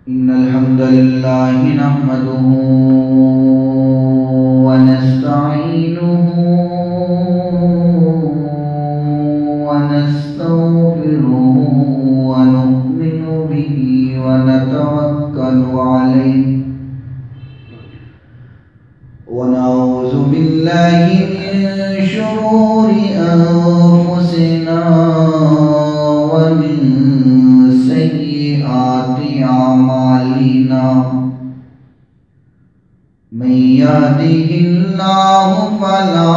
إن الحمد لله نحمده ونستعينه ونستغفره ونؤمن به ونتوكل عليه ونعوذ بالله من شرور أنفسنا ومن سيئات أعمالنا من يهده الله فلا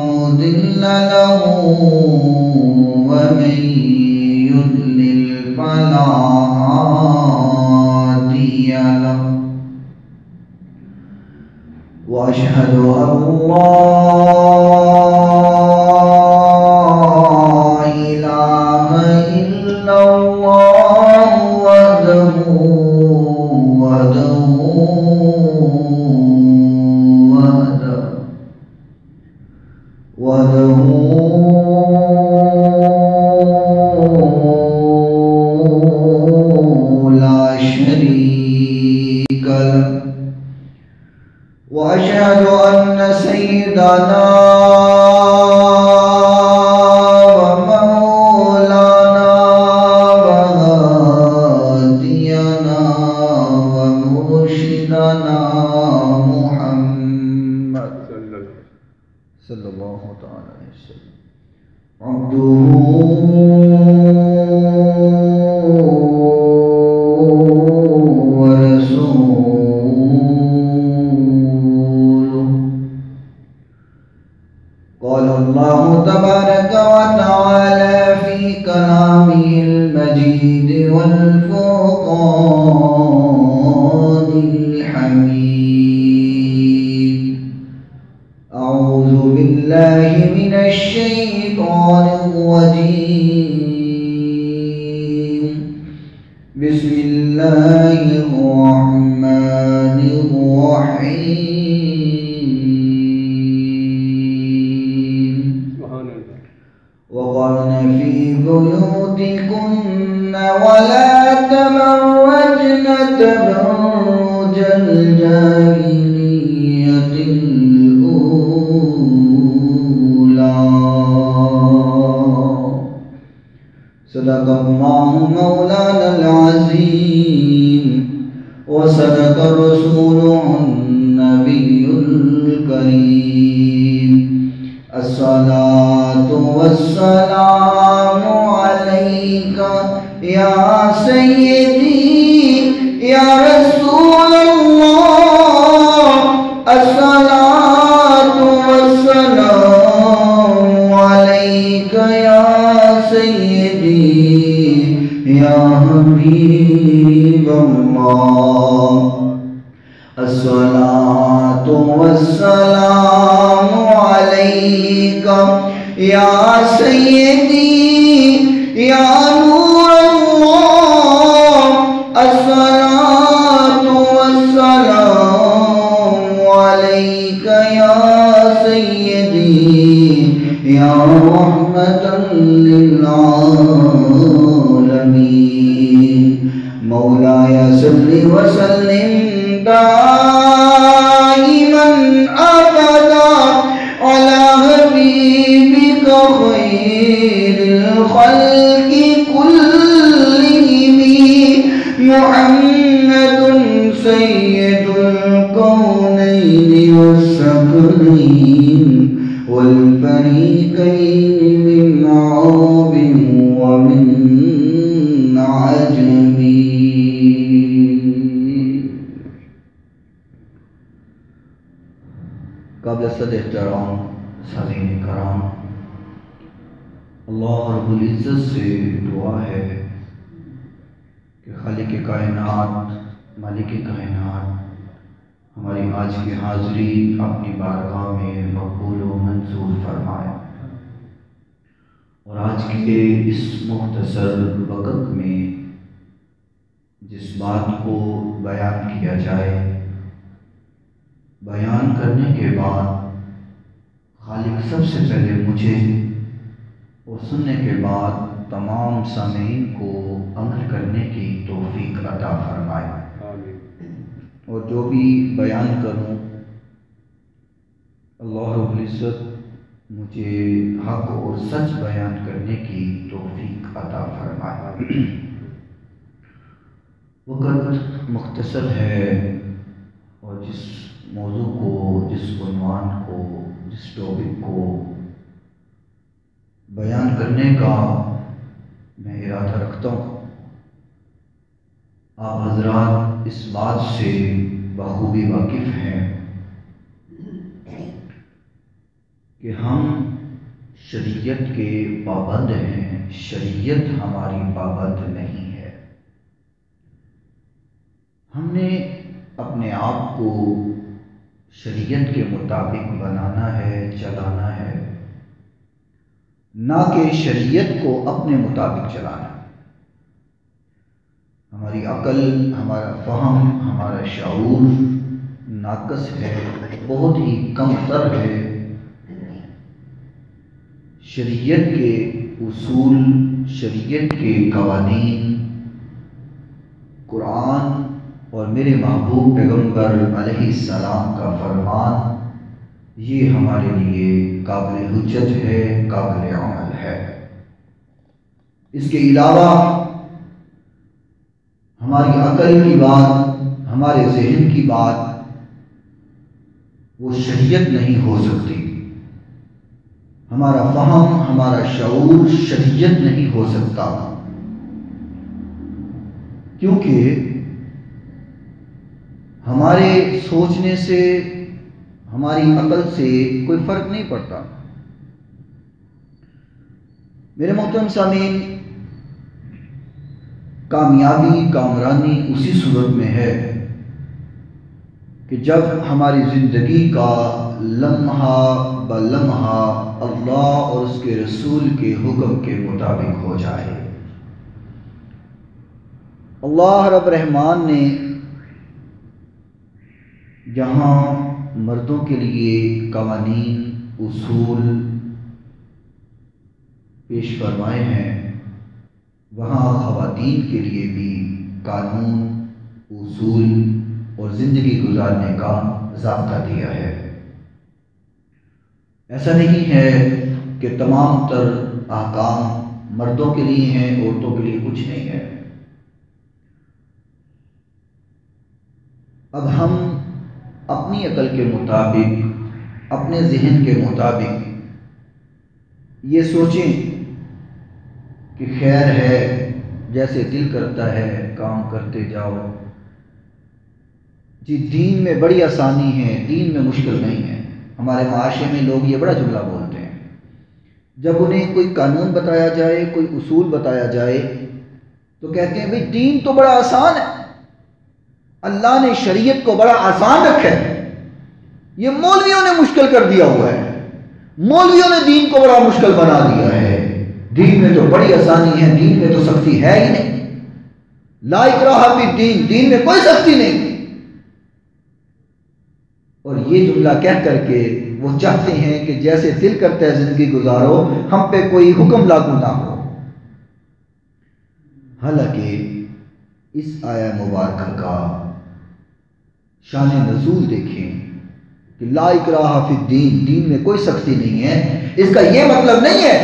مضل له ومن يضلل فلا هادي له وأشهد أن لا إله إلا الله وحده لا شريك له وأشهد أن سيدنا ومولانا وهادينا ومرشدنا محمد صلى الله تعالى عليه وسلم عبده قال الله تبارك وتعالى في كلامه المجيد والفرقان الحميد أعوذ بالله من الشيطان الرجيم بسم الله الرحمن الرحيم وقرن في بيوتكن ولا تبرجن تبرج الجاهلية الأولى صدق الله مولانا العظيم وصدق رسوله النبي الكريم الصلاة والسلام عليك يا سيدي يا رسول الله الصلاة والسلام عليك يا سيدي يا حبيب الله الصلاة والسلام عليك يا سيدي يا نور الله الصلاة والسلام عليك يا سيدي يا رحمة للعالمين مولاي صل وسلم دائما أبدا على حبيبك خير الخلق كلهم محمد سيد الكونين والثقلين والفريقين من عرب ومن عجم قابل صد احترام سازین کرام اللہ رب العزت سے دعا ہے کہ خالق کائنات مالک کائنات ہماری آج کی حاضری اپنی بارگاہ میں مقبول و منظور فرمائے اور آج کے اس مختصر وقت میں جس بات کو بیان کیا جائے بیان کرنے کے بعد خالق سب سے پہلے مجھے اور سننے کے بعد تمام سامعین کو عمل کرنے کی توفیق عطا فرمائے۔ اور جو بھی بیان کروں اللہ رب العزت مجھے حق اور سچ بیان کرنے کی توفیق عطا فرمائے۔ وقت مختصر ہے اور جس موضوع کو، جس عنوان کو، جس ٹاپک کو بیان کرنے کا میں ارادہ رکھتا ہوں، آپ حضرات اس بات سے بخوبی واقف ہیں کہ ہم شریعت کے پابند ہیں، شریعت ہماری پابند نہیں ہے۔ ہم نے اپنے آپ کو شریعت کے مطابق بنانا ہے، چلانا ہے، نہ کہ شریعت کو اپنے مطابق چلانا۔ ہماری عقل، ہمارا فہم، ہمارا شعور ناقص ہے، بہت ہی کم تر ہے۔ شریعت کے اصول، شریعت کے قوانین، قرآن اور میرے محبوب پیغمبر علیہ السلام کا فرمان، یہ ہمارے لیے قابل حجت ہے، قابل عمل ہے۔ اس کے علاوہ ہماری عقل کی بات، ہمارے ذہن کی بات وہ شریعت نہیں ہو سکتی، ہمارا فہم، ہمارا شعور شریعت نہیں ہو سکتا، کیونکہ ہمارے سوچنے سے، ہماری عقل سے کوئی فرق نہیں پڑتا۔ میرے محترم سامعین، کامیابی، کامرانی اسی صورت میں ہے کہ جب ہماری زندگی کا لمحہ بلمحہ اللہ اور اس کے رسول کے حکم کے مطابق ہو جائے۔ اللہ رب رحمان نے جہاں مردوں کے لیے قوانین، اصول پیش فرمائے ہیں، وہاں خواتین کے لیے بھی قانون، اصول اور زندگی گزارنے کا ضابطہ دیا ہے۔ ایسا نہیں ہے کہ تمام تر احکام مردوں کے لیے ہیں، عورتوں کے لیے کچھ نہیں ہے۔ اب ہم اپنی عقل کے مطابق، اپنے ذہن کے مطابق یہ سوچیں کہ خیر ہے، جیسے دل کرتا ہے کام کرتے جاؤ، جی دین میں بڑی آسانی ہے، دین میں مشکل نہیں ہے۔ ہمارے معاشرے میں لوگ یہ بڑا جملہ بولتے ہیں، جب انہیں کوئی قانون بتایا جائے، کوئی اصول بتایا جائے تو کہتے ہیں بھئی دین تو بڑا آسان ہے، اللہ نے شریعت کو بڑا آسان رکھا ہے، یہ مولویوں نے مشکل کر دیا ہوا ہے، مولویوں نے دین کو بڑا مشکل بنا دیا ہے، دین میں تو بڑی آسانی ہے، دین میں تو سختی ہے ہی نہیں، لا اکراہ فی الدین، دین میں کوئی سختی نہیں۔ اور یہ جملہ کہہ کر کے وہ چاہتے ہیں کہ جیسے دل کرتا ہے زندگی گزارو، ہم پہ کوئی حکم لاگو نہ ہو۔ حالانکہ اس آیہ مبارکہ کا شان نزول دیکھیں کہ لا اکراہ فی الدین، دین میں کوئی سختی نہیں ہے، اس کا یہ مطلب نہیں ہے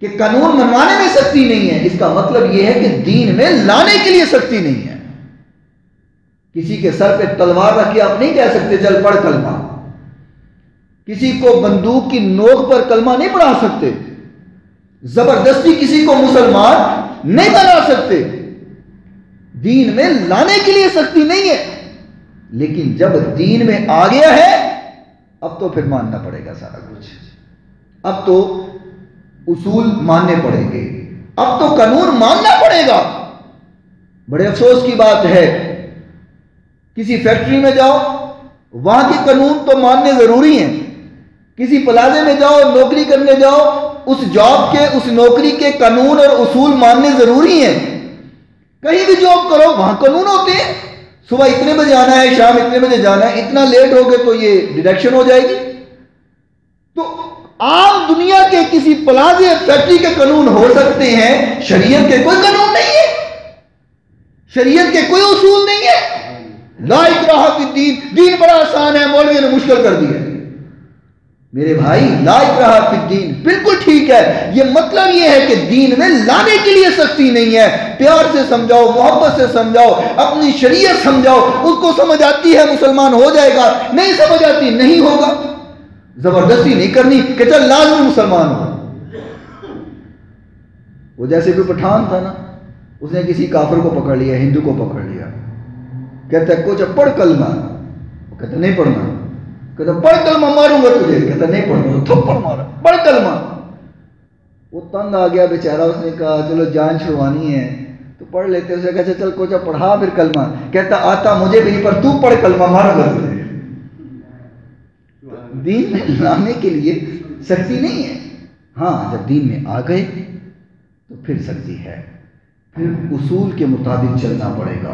کہ قانون منوانے میں سختی نہیں ہے، اس کا مطلب یہ ہے کہ دین میں لانے کے لیے سختی نہیں ہے۔ کسی کے سر پہ تلوار رکھ کے آپ نہیں کہہ سکتے چل پڑھ کلمہ، کسی کو بندوق کی نوک پر کلمہ نہیں پڑھا سکتے، زبردستی کسی کو مسلمان نہیں بنا سکتے، دین میں لانے کے لیے سختی نہیں ہے۔ لیکن جب دین میں آ گیا ہے اب تو پھر ماننا پڑے گا سارا کچھ، اب تو اصول ماننے پڑیں گے، اب تو قانون ماننا پڑے گا۔ بڑے افسوس کی بات ہے، کسی فیکٹری میں جاؤ وہاں کے قانون تو ماننے ضروری ہیں، کسی پلازے میں جاؤ، نوکری کرنے جاؤ، اس جاب کے، اس نوکری کے قانون اور اصول ماننے ضروری ہیں۔ کہیں بھی جاب کرو وہاں قانون ہوتے ہیں، صبح اتنے بجے آنا ہے، شام اتنے بجے جانا ہے، اتنا لیٹ ہو گئے تو یہ ڈیڈکشن ہو جائے گی۔ تو عام دنیا کے کسی پلازے فیکٹری کے قانون ہو سکتے ہیں، شریعت کے کوئی قانون نہیں ہے، شریعت کے کوئی اصول نہیں ہے۔ لا اکراہ فی الدین، دین بڑا آسان ہے، مولوی نے مشکل کر دیا ہے۔ میرے بھائی لا اکراہ فی الدین بالکل ٹھیک ہے، یہ مطلب یہ ہے کہ دین میں لانے کے لیے سختی نہیں ہے، پیار سے سمجھاؤ، محبت سے سمجھاؤ، اپنی شریعت سمجھاؤ، اس کو سمجھ آتی ہے مسلمان ہو جائے گا، نہیں سمجھ آتی نہیں ہوگا، زبردستی نہیں کرنی کہ چل لازمی مسلمان ہو۔ وہ جیسے کوئی پٹھان تھا نا، اس نے کسی کافر کو پکڑ لیا، ہندو کو پکڑ لیا، کہتا ہے کوچا پڑھ کلمہ، وہ کہتا نہیں پڑھنا، کہتا پڑھ کلمہ ماروں گا تجھے، کہتا نہیں پڑھنا، تھپڑ مارا، پڑھ کلمہ۔ وہ تنگ آ گیا بیچارہ، اس نے کہا چلو جان چھڑوانی ہے تو پڑھ لیتے، اسے کہا چل کوچا پڑھا پھر کلمہ، کہتا آتا مجھے بھی نہیں پر تو پڑھ کلمہ، مارا گا تجھے۔ دین میں لانے کے لیے سختی نہیں ہے، ہاں جب دین میں آ گئے تو پھر سختی ہے، پھر اصول کے مطابق چلنا پڑے گا،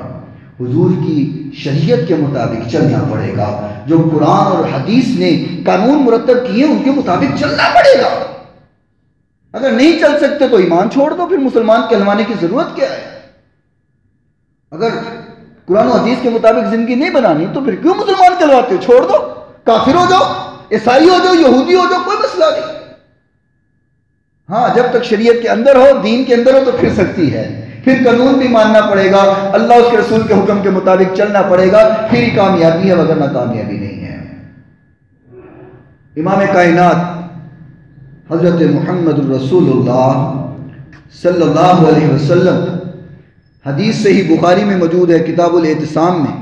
حضور کی شریعت کے مطابق چلنا پڑے گا، جو قرآن اور حدیث نے قانون مرتب کیے ان کے مطابق چلنا پڑے گا۔ اگر نہیں چل سکتے تو ایمان چھوڑ دو، پھر مسلمان کہلوانے کی ضرورت کیا ہے؟ اگر قرآن و حدیث کے مطابق زندگی نہیں بنانی تو پھر کیوں مسلمان کہلواتے ہو؟ چھوڑ دو، کافر ہو جاؤ، عیسائی ہو جاؤ، یہودی ہو جاؤ، کوئی مسئلہ نہیں۔ ہاں جب تک شریعت کے اندر ہو، دین کے اندر ہو تو پھر سختی ہے، پھر قانون بھی ماننا پڑے گا، اللہ اس کے رسول کے حکم کے مطابق چلنا پڑے گا، پھر ہی کامیابی ہے، وگرنہ کامیابی نہیں ہے۔ امام کائنات حضرت محمد الرسول اللہ صلی اللہ علیہ وسلم، حدیث صحیح بخاری میں موجود ہے، کتاب الاعتصام میں،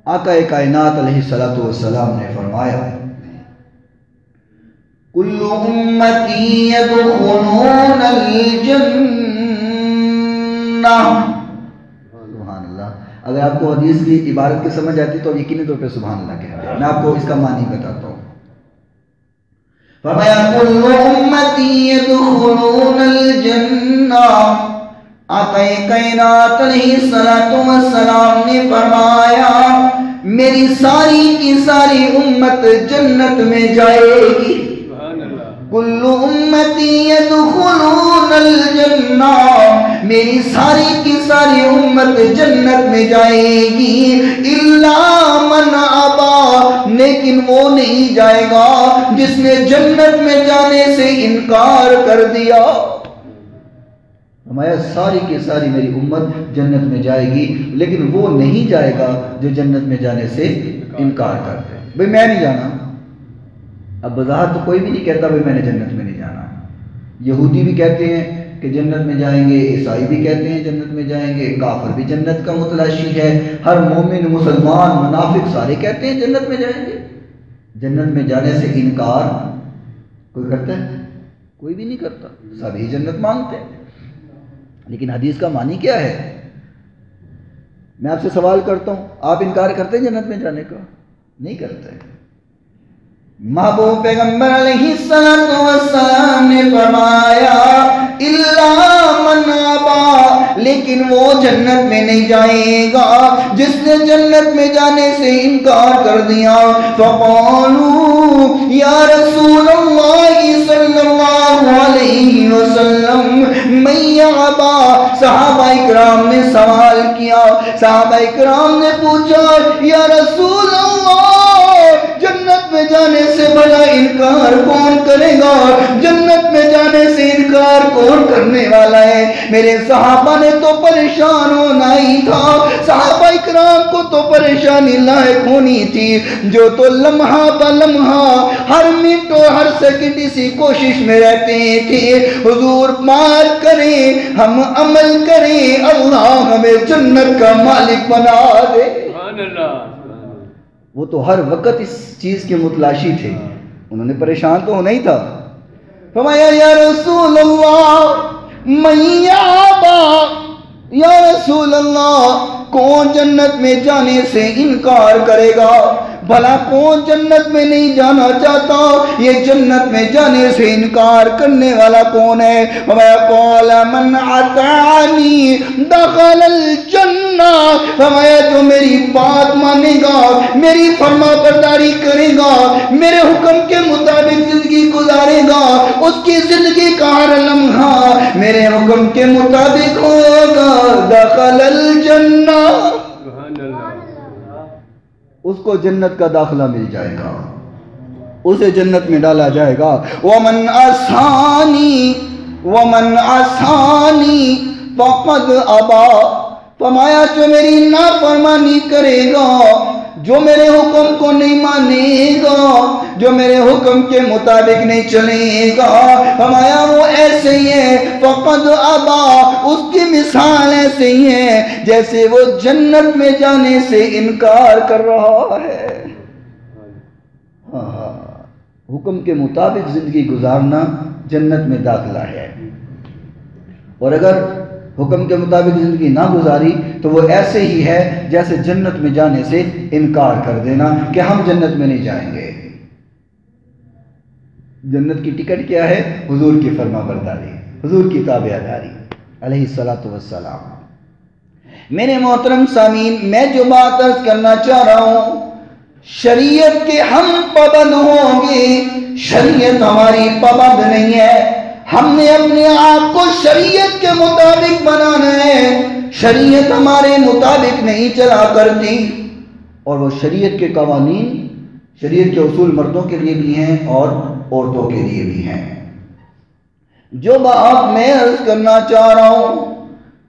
آقا کائنات علیہ السلام نے فرمایا کل امتی یدخلون الجنہ۔ سبحان اللہ، اگر آپ کو حدیث کی عبارت کی سمجھ آتی تو یقینی طور پہ سبحان اللہ کہتے ہیں، میں آپ کو اس کا معنی بتاتا ہوں۔ فرمایا کل امتی یدخلون الجنہ، آقا کائنات علیہ السلام نے فرمایا میری ساری کی ساری امت جنت میں جائے گی۔ کل امتی یدخلون الجنہ، میری ساری کی ساری امت جنت میں جائے گی، الا من ابا، لیکن وہ نہیں جائے گا جس نے جنت میں جانے سے انکار کر دیا۔ ہمارا ساری کی ساری میری امت جنت میں جائے گی، لیکن وہ نہیں جائے گا جو جنت میں جانے سے انکار کرتے ہیں۔ بھئی میں نہیں جانا، اب بظاہر تو کوئی بھی نہیں کہتا بھئی میں نے جنت میں نہیں جانا، یہودی بھی کہتے ہیں کہ جنت میں جائیں گے، عیسائی بھی کہتے ہیں جنت میں جائیں گے، کافر بھی جنت کا متلاشی ہے، ہر مومن، مسلمان، منافق سارے کہتے ہیں جنت میں جائیں گے۔ جنت میں جانے سے انکار کوئی کرتا ہے؟ کوئی بھی نہیں کرتا، سبھی جنت مانگتے ہیں۔ لیکن حدیث کا معنی کیا ہے؟ میں آپ سے سوال کرتا ہوں، آپ انکار کرتے ہیں جنت میں جانے کا؟ نہیں کرتے۔ محبوب پیغمبر علیہ السلام نے فرمایا الا من ابا، لیکن وہ جنت میں نہیں جائے گا جس نے جنت میں جانے سے انکار کر دیا۔ فقالوا یا رسول اللہ صلی اللہ علیہ وسلم من یابا، صحابہ اکرام نے سوال کیا، صحابہ اکرام نے پوچھا یا رسول اللہ جنت میں جانے سے بھلا انکار کون کرے گا؟ جنت میں جانے سے انکار کون کرنے والا ہے؟ میرے صحابہ نے تو پریشان ہونا ہی تھا، صحابہ اکرام کو تو پریشانی لاحق ہونی تھی، جو تو لمحہ با لمحہ ہر منٹ اور ہر سیکنڈ اسی کوشش میں رہتے تھے حضور مار کریں، ہم عمل کریں، اللہ ہمیں جنت کا مالک بنا دے۔ سبحان اللہ۔ وہ تو ہر وقت اس چیز کے متلاشی تھے، انہوں نے پریشان تو ہونا ہی تھا۔ فرمایا یا رسول اللہ من یابا، یا رسول اللہ کون جنت میں جانے سے انکار کرے گا؟ بھلا کون جنت میں نہیں جانا چاہتا؟ یہ جنت میں جانے سے انکار کرنے والا کون ہے؟ قال من اطاعنی دخل الجنہ، فرمایا جو میری بات مانے گا، میری فرما برداری کرے گا، میرے حکم کے مطابق زندگی گزارے گا، اس کی زندگی کا ہر لمحہ میرے حکم کے مطابق ہوگا، دخل الجنہ۔ اس کو جنت کا داخلہ مل جائے گا، اسے جنت میں ڈالا جائے گا۔ وَمَنْ عَصَانِي فَقَدْ أَبَى، فرمایا جو میری نافرمانی کرے گا، جو میرے حکم کو نہیں مانے گا، جو میرے حکم کے مطابق نہیں چلے گا، فرمایا وہ ایسے ہی ہے، فقد ابا، اس کی مثال ایسے ہی ہے جیسے وہ جنت میں جانے سے انکار کر رہا ہے۔ حکم کے مطابق زندگی گزارنا جنت میں داخلہ ہے، اور اگر حکم کے مطابق زندگی نہ گزاری تو وہ ایسے ہی ہے جیسے جنت میں جانے سے انکار کر دینا کہ ہم جنت میں نہیں جائیں گے۔ جنت کی ٹکٹ کیا ہے؟ حضور کی فرما برداری، حضور کی تابعداری علیہ الصلاۃ والسلام۔ میرے محترم سامعین، میں جو بات عرض کرنا چاہ رہا ہوں، شریعت کے ہم پابند ہوں گے، شریعت ہماری پابند نہیں ہے۔ ہم نے اپنے آپ کو شریعت کے مطابق بنانا ہے، شریعت ہمارے مطابق نہیں چلا کرتی، اور وہ شریعت کے قوانین، شریعت کے اصول مردوں کے لیے بھی ہیں اور عورتوں کے لیے بھی ہیں۔ جو بات میں عرض کرنا چاہ رہا ہوں،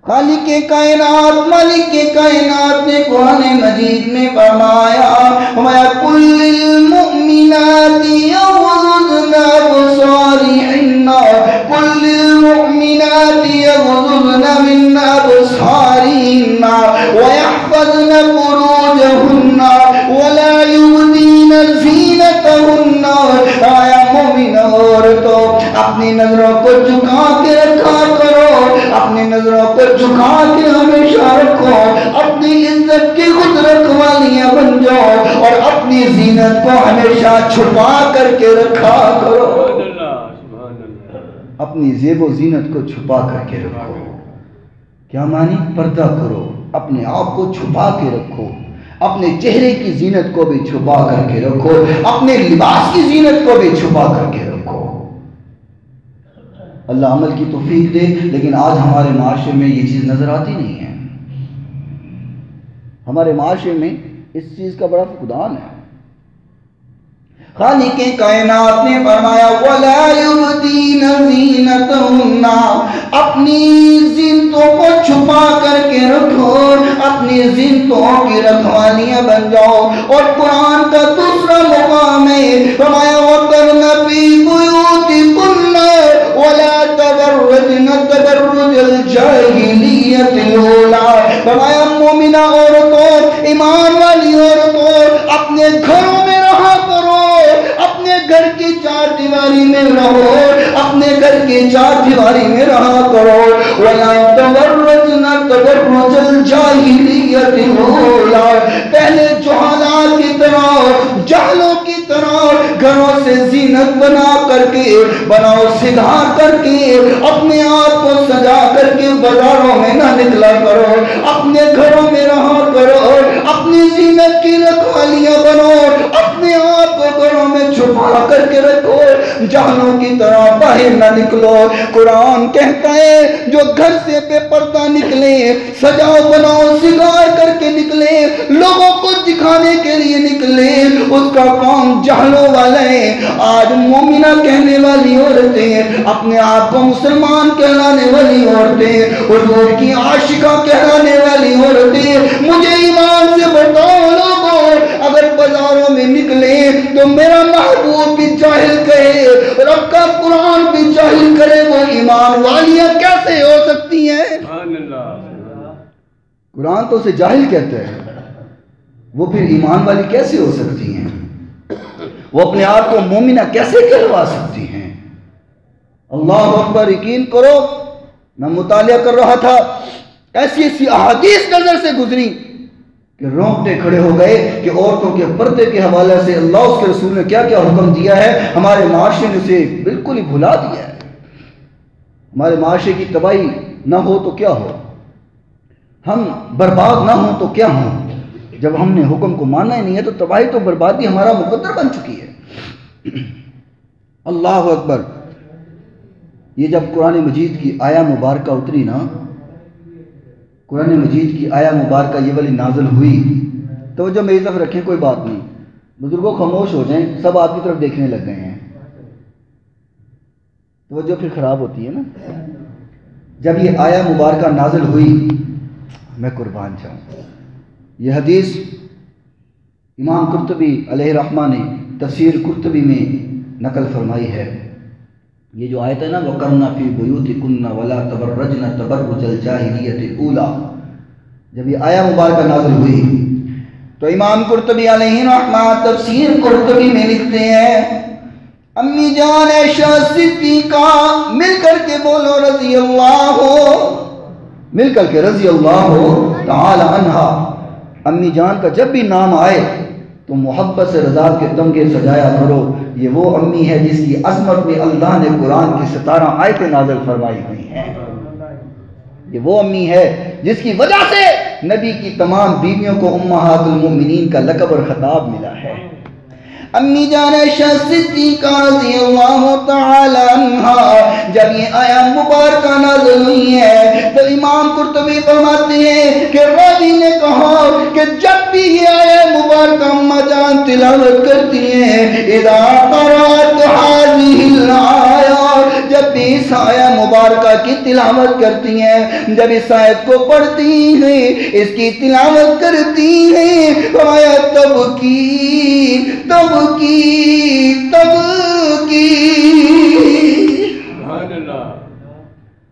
خالق کائنات، مالک کائنات نے قرآن مجید میں فرمایا، کل المؤمنات یغضضن ابصارهن، کل المؤمنات یغضضن من ابصارهن ويحفظن فروجهن ولا يبدين زینتهن۔ آیا مومن عورتوں، اپنی نظروں کو جھکا کے رکھا کرو، اپنی نظروں کو جھکا کے ہمیشہ رکھو، اپنی عزت کی خود رکھوالیاں بن جاؤ، اور اپنی زینت کو ہمیشہ چھپا کر کے رکھا کرو، اپنی زیب و زینت کو چھپا کر کے رکھو۔ کیا معنی؟ پردہ کرو، اپنے آپ کو چھپا کے رکھو، اپنے چہرے کی زینت کو بھی چھپا کر کے رکھو، اپنے لباس کی زینت کو بھی چھپا کر کے رکھو۔ اللہ عمل کی توفیق دے، لیکن آج ہمارے معاشرے میں یہ چیز نظر آتی نہیں ہے۔ ہمارے معاشرے میں اس چیز کا بڑا فقدان ہے۔ خالق کائنات نے فرمایا وَلَا يُبْدِينَ زِينَتَهُنَّ، اپنی زینتوں کو چھپا کر کے رکھو، اپنی زینتوں کی رکھوالیاں بن جاؤ۔ اور قرآن کا دوسرا مقام ہے، فرمایا وَقَرْنَ فِي بُيُوتِكُنَّ وَلَا تَبَرَّجْنَ تَبَرُّجَ الْجَاهِلِيَّةِ الْأُولَىٰ، فرمایا مومنہ عورتوں، ایمان والی عورتوں، اپنے گھروں میں رہا کرو، اپنے گھر کی چار دیواری میں رہو، اپنے گھر کی چار دیواری میں رہا کرو۔ وَلَا تَبَرَّجْنَ تَبَرُّجَ الْجَاهِلِيَّةِ الْأُولَىٰ، پہلے جہالات کی طرح، جہلوں کی طرح گھروں سے زینت بنا کر کے، بناؤ سدھار کر کے، اپنے آپ کو سجا کر کے بازاروں میں نہ نکلا کرو، اپنے گھروں میں رہا کرو، اپنی زینت کی رکھوالیاں بنو، اپنے آپ کو گھروں میں چھپا کر کے رکھو، جہلوں کی طرح باہر نہ نکلو۔ قرآن کہتا ہے جو گھر سے بے پردہ نکلے، سجاؤ بناؤ سنگار کر کے نکلے، لوگوں کو دکھانے کے لیے نکلے، اس کا کام جہلوں والا ہے۔ آج مومنہ کہنے والی عورتیں، اپنے آپ کو مسلمان کہلانے والی عورتیں، حضور کی عاشقہ کہلانے والی عورتیں، مجھے ایمان سے بتاؤ لوگوں، اگر بازاروں میں نکلے تو میرا محبوب بھی جاہل کہے، رب کا قرآن بھی جاہل کرے، وہ ایمان والیاں کیسے ہو سکتی ہیں؟ قرآن تو اسے جاہل کہتا ہے، وہ پھر ایمان والی کیسے ہو سکتی ہیں؟ وہ اپنے آپ کو مومنہ کیسے کہلوا سکتی ہیں؟ اللہ اکبر! یقین کرو، میں مطالعہ کر رہا تھا، ایسی ایسی احادیث نظر سے گزری کہ رونگٹے کھڑے ہو گئے کہ عورتوں کے پردے کے حوالے سے اللہ اس کے رسول نے کیا کیا حکم دیا ہے، ہمارے معاشرے نے اسے بالکل ہی بھلا دیا ہے۔ ہمارے معاشرے کی تباہی نہ ہو تو کیا ہو، ہم برباد نہ ہوں تو کیا ہوں، جب ہم نے حکم کو ماننا ہی نہیں ہے تو تباہی تو بربادی ہمارا مقدر بن چکی ہے۔ اللہ اکبر! یہ جب قرآن مجید کی آیا مبارکہ اتری نا، قرآن مجید کی آیا مبارکہ یہ والی نازل ہوئی، توجہ میری طرف رکھیں، کوئی بات نہیں، بزرگوں خاموش ہو جائیں، سب آپ کی طرف دیکھنے لگ گئے ہیں، توجہ پھر خراب ہوتی ہے نا۔ جب یہ آیا مبارکہ نازل ہوئی، میں قربان جاؤں، یہ حدیث امام قرطبی علیہ الرحمہ نے تفسیر قرطبی میں نقل فرمائی ہے۔ یہ جو آیت ہے نا وَقَرْنَ فِي بُيُوتِكُنَّ وَلَا تَبَرَّجْنَ تَبَرُّجَ الْجَاهِلِيَّةِ الْأُولَىٰ، جب یہ آیا مبارکہ نازل ہوئی تو امام قرطبی علیہ الرحمہ تفسیر قرطبی میں لکھتے ہیں، امی جان عائشہ صدیقہ، مل کر کے بولو رضی اللہ، مل کر کے رضی اللہ تعالی عنہا۔ امی جان کا جب بھی نام آئے تو محبت سے رضا کے تمغے سجایا کرو، یہ وہ امی ہے جس کی عظمت میں اللہ نے قرآن کی 17 آیتیں نازل فرمائی ہوئی ہیں، یہ وہ امی ہے جس کی وجہ سے نبی کی تمام بیویوں کو امہات المؤمنین کا لقب اور خطاب ملا ہے۔ امی جان عائشہ صدیقہ رضی اللہ تعالی عنہا جب یہ آیا مبارکہ نازل ہوئی ہے تو امام قرطبی فرماتے ہیں کہ راوی نے کہا کہ جب بھی یہ آیا مبارکہ اماں جان تلاوت کرتی ہیں، اذا قرأت هذه الآیات، جب بھی اس آیا مبارکہ کی تلاوت کرتی ہیں، جب اس آیت کو پڑھتی ہیں، اس کی تلاوت کرتی ہیں، فرمایا تب کی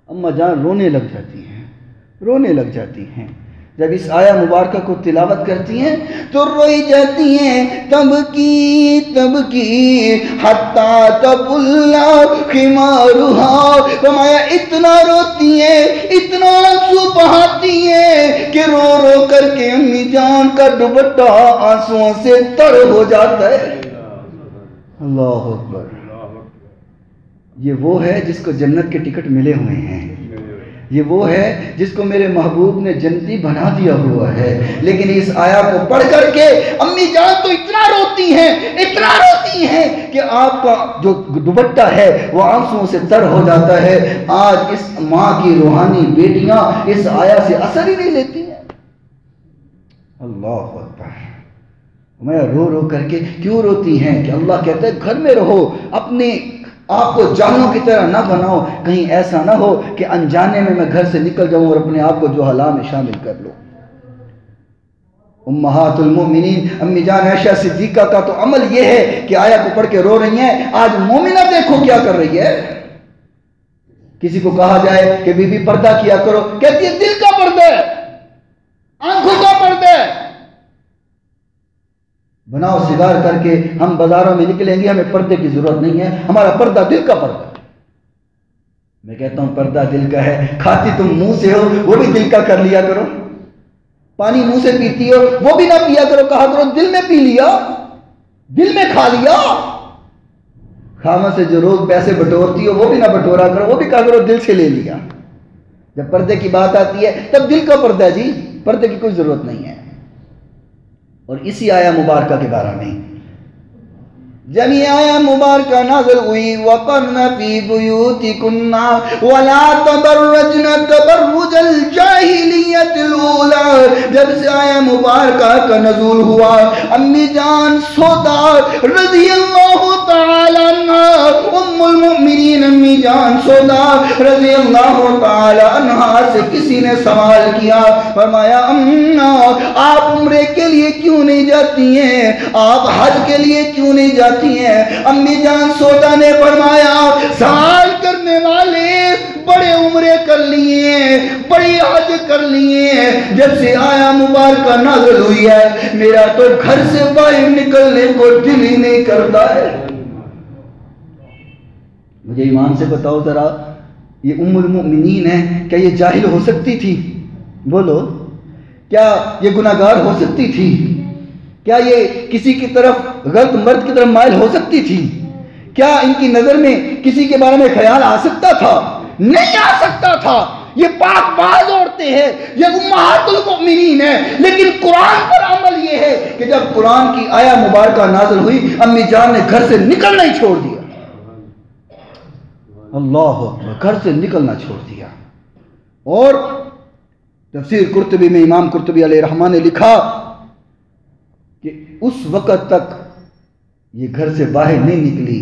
اماں جان رونے لگ جاتی ہیں، جب اس آیا مبارکہ کو تلاوت کرتی ہیں تو روئی جاتی ہیں، تب کی حتیٰ تبل خمارها، فرمایا اتنا روتی ہیں، اتنا آنسو بہاتی ہیں کہ رو رو کر کے امی جان کا دوپٹہ آنسوؤں سے تر ہو جاتا ہے۔ اللہ اکبر، یہ وہ ہے جس کو جنت کے ٹکٹ ملے ہوئے ہیں، یہ وہ ہے جس کو میرے محبوب نے جنتی بنا دیا ہوا ہے، لیکن اس آیا کو پڑھ کر کے امی جان تو اتنا روتی ہیں کہ آپ کا جو دوپٹہ ہے وہ آنسوؤں سے تر ہو جاتا ہے۔ آج اس ماں کی روحانی بیٹیاں اس آیا سے اثر ہی نہیں لیتی ہیں۔ اللہ اکبر، میں رو کر کے کیوں روتی ہیں کہ اللہ کہتا ہے گھر میں رہو، اپنے آپ کو جانوں کی طرح نہ بناؤ، کہیں ایسا نہ ہو کہ انجانے میں گھر سے نکل جاؤں اور اپنے آپ کو جو حالات میں شامل کر لو۔ امہات المؤمنین امی جان عائشہ صدیقہ کا تو عمل یہ ہے کہ آیا کو پڑھ کے رو رہی ہیں، آج مومنہ دیکھو کیا کر رہی ہے۔ کسی کو کہا جائے کہ بی بی پردہ کیا کرو، کہتی ہے دل کا پردہ ہے، آنکھوں کا پردہ ہے، بناؤ سگار کر کے ہم بازاروں میں نکلیں گے، ہمیں پردے کی ضرورت نہیں ہے، ہمارا پردہ دل کا پردہ ہے۔ میں کہتا ہوں پردہ دل کا ہے، کھاتی تم منہ سے ہو وہ بھی دل کا کر لیا کرو، پانی منہ سے پیتی ہو وہ بھی نہ پیا کرو، کہا کرو دل میں پی لیا، دل میں کھا لیا۔ خامہ سے جو روز پیسے بٹورتی ہو وہ بھی نہ بٹورا کرو، وہ بھی کہا کرو دل سے لے لیا۔ جب پردے کی بات آتی ہے تب دل کا پردہ ہے، جی پردے کی کوئی ضرورت نہیں ہے۔ اور اسی آیا مبارکہ کے بارے میں جب یہ آیا مبارکہ نازل ہوئی وَقَرْنَ فِي بُيُوتِكُنَّ وَلَا تَبَرَّجْنَ تَبَرُّجَ الْجَاهِلِيَّةِ الْأُولَىٰ، جب سے آیا مبارکہ کا نزول ہوا، امی جان سودا رضی اللہ تعالی عنہ، ام المؤمنین امی جان سودا رضی اللہ تعالی عنہ سے کسی نے سوال کیا، فرمایا امنا آپ عمرے کے لیے کیوں نہیں جاتی ہیں، آپ حج کے لیے کیوں نہیں جاتی ہیں؟ امی جان سودا نے فرمایا سوال کرنے والے بڑے عمرے کر لیے، بڑی حج کر لیے، جب سے آیا مبارکہ نازل ہوئی ہے میرا تو گھر سے باہر نکلنے کو دل ہی نہیں کرتا ہے۔ مجھے ایمان سے بتاؤ ذرا، یہ ام المؤمنین ہے، کیا یہ جاہل ہو سکتی تھی؟ بولو، کیا یہ گناہگار ہو سکتی تھی؟ کیا یہ کسی کی طرف غلط مرد کی طرف مائل ہو سکتی تھی؟ کیا ان کی نظر میں کسی کے بارے میں خیال آ سکتا تھا؟ نہیں آ سکتا تھا۔ یہ پاک باز عورتیں ہیں، یہ امہات المؤمنین ہیں، لیکن قرآن پر عمل یہ ہے کہ جب قرآن کی آیا مبارکہ نازل ہوئی امی جان نے گھر سے نکلنا ہی چھوڑ دیا۔ اللہ اکبر، گھر سے نکلنا چھوڑ دیا۔ اور تفسیر قرطبی میں امام قرطبی علیہ الرحمہ نے لکھا کہ اس وقت تک یہ گھر سے باہر نہیں نکلی،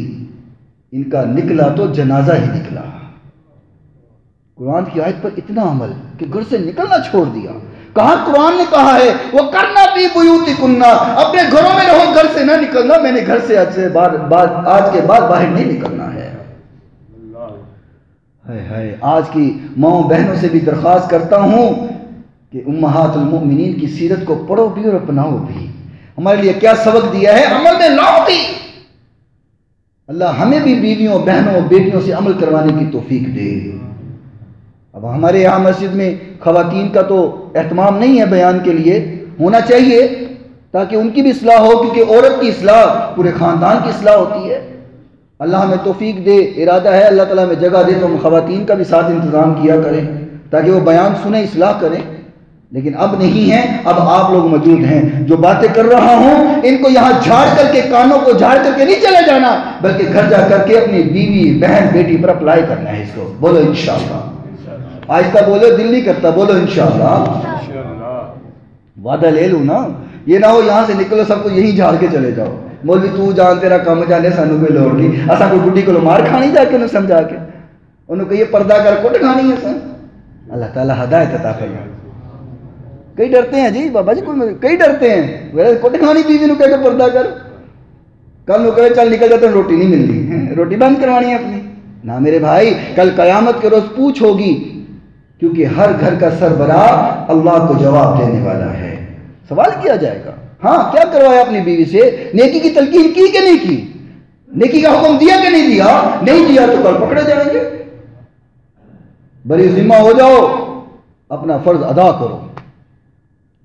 ان کا نکلا تو جنازہ ہی نکلا۔ قرآن کی آیت پر اتنا عمل کہ گھر سے نکلنا چھوڑ دیا۔ کہاں قرآن نے کہا ہے وہ کرنا فی بیوتکنا، اپنے گھروں میں رہو، گھر سے نہ نکلنا، میں نے گھر سے آج کے بعد باہر نہیں نکلنا ہے۔ آج کی ماؤں بہنوں سے بھی درخواست کرتا ہوں کہ امہات المؤمنین کی سیرت کو پڑھو بھی اور اپناؤ بھی۔ ہمارے لیے کیا سبق دیا ہے، عمل میں لاؤ بھی۔ اللہ ہمیں بھی بیویوں، بہنوں، بیٹیوں سے عمل کروانے کی توفیق دے۔ اب ہمارے یہاں مسجد میں خواتین کا تو اہتمام نہیں ہے، بیان کے لیے ہونا چاہیے تاکہ ان کی بھی اصلاح ہو، کیونکہ عورت کی اصلاح پورے خاندان کی اصلاح ہوتی ہے۔ اللہ ہمیں توفیق دے، ارادہ ہے اللہ تعالیٰ ہمیں جگہ دے تو ہم خواتین کا بھی ساتھ انتظام کیا کریں تاکہ وہ بیان سنیں، اصلاح کریں۔ لیکن اب نہیں ہے، اب آپ لوگ موجود ہیں۔ جو باتیں کر رہا ہوں ان کو یہاں جھاڑ کر کے، کانوں کو جھاڑ کر کے نہیں چلے جانا، بلکہ گھر جا کر کے اپنی بیوی، بہن، بیٹی پر اپلائی کرنا ہے اس کو۔ بولو انشاءاللہ، آہستہ بولو، دل نہیں کرتا، بولو انشاءاللہ۔ وعدہ لے لوں نا، یہ نہ ہو یہاں سے نکلو سب کو یہی جھاڑ کے چلے جاؤ، مولوی تو جان تیرا کام جانے سانو کوئی لوڑ نہیں، اساں کوئی بڈھی کو مار کھانی جا کے انہوں سمجھا کے انہوں کو یہ پردہ کر کٹ کھانی ہے سن۔ اللہ تعالیٰ ہدایت عطا فرمائے۔ کئی ڈرتے ہیں جی بابا جی، کئی ڈرتے ہیں، کٹ کھانی بیوی نو کہہ کے پردہ کر، کل نو کہے چل نکل جاتے روٹی نہیں ملتی، روٹی بند کروانی ہے اپنی۔ نہ میرے بھائی، کل قیامت کے روز پوچھ ہوگی، کیونکہ ہر گھر کا سربراہ اللہ کو جواب دینے والا ہے، سوال کیا جائے گا۔ ہاں کیا کروایا اپنی بیوی سے، نیکی کی تلقین کی کہ نہیں کی، نیکی کا حکم دیا کہ نہیں دیا، نہیں دیا تو کل پکڑے جائیں گے۔ بری ذمہ ہو جاؤ، اپنا فرض ادا کرو۔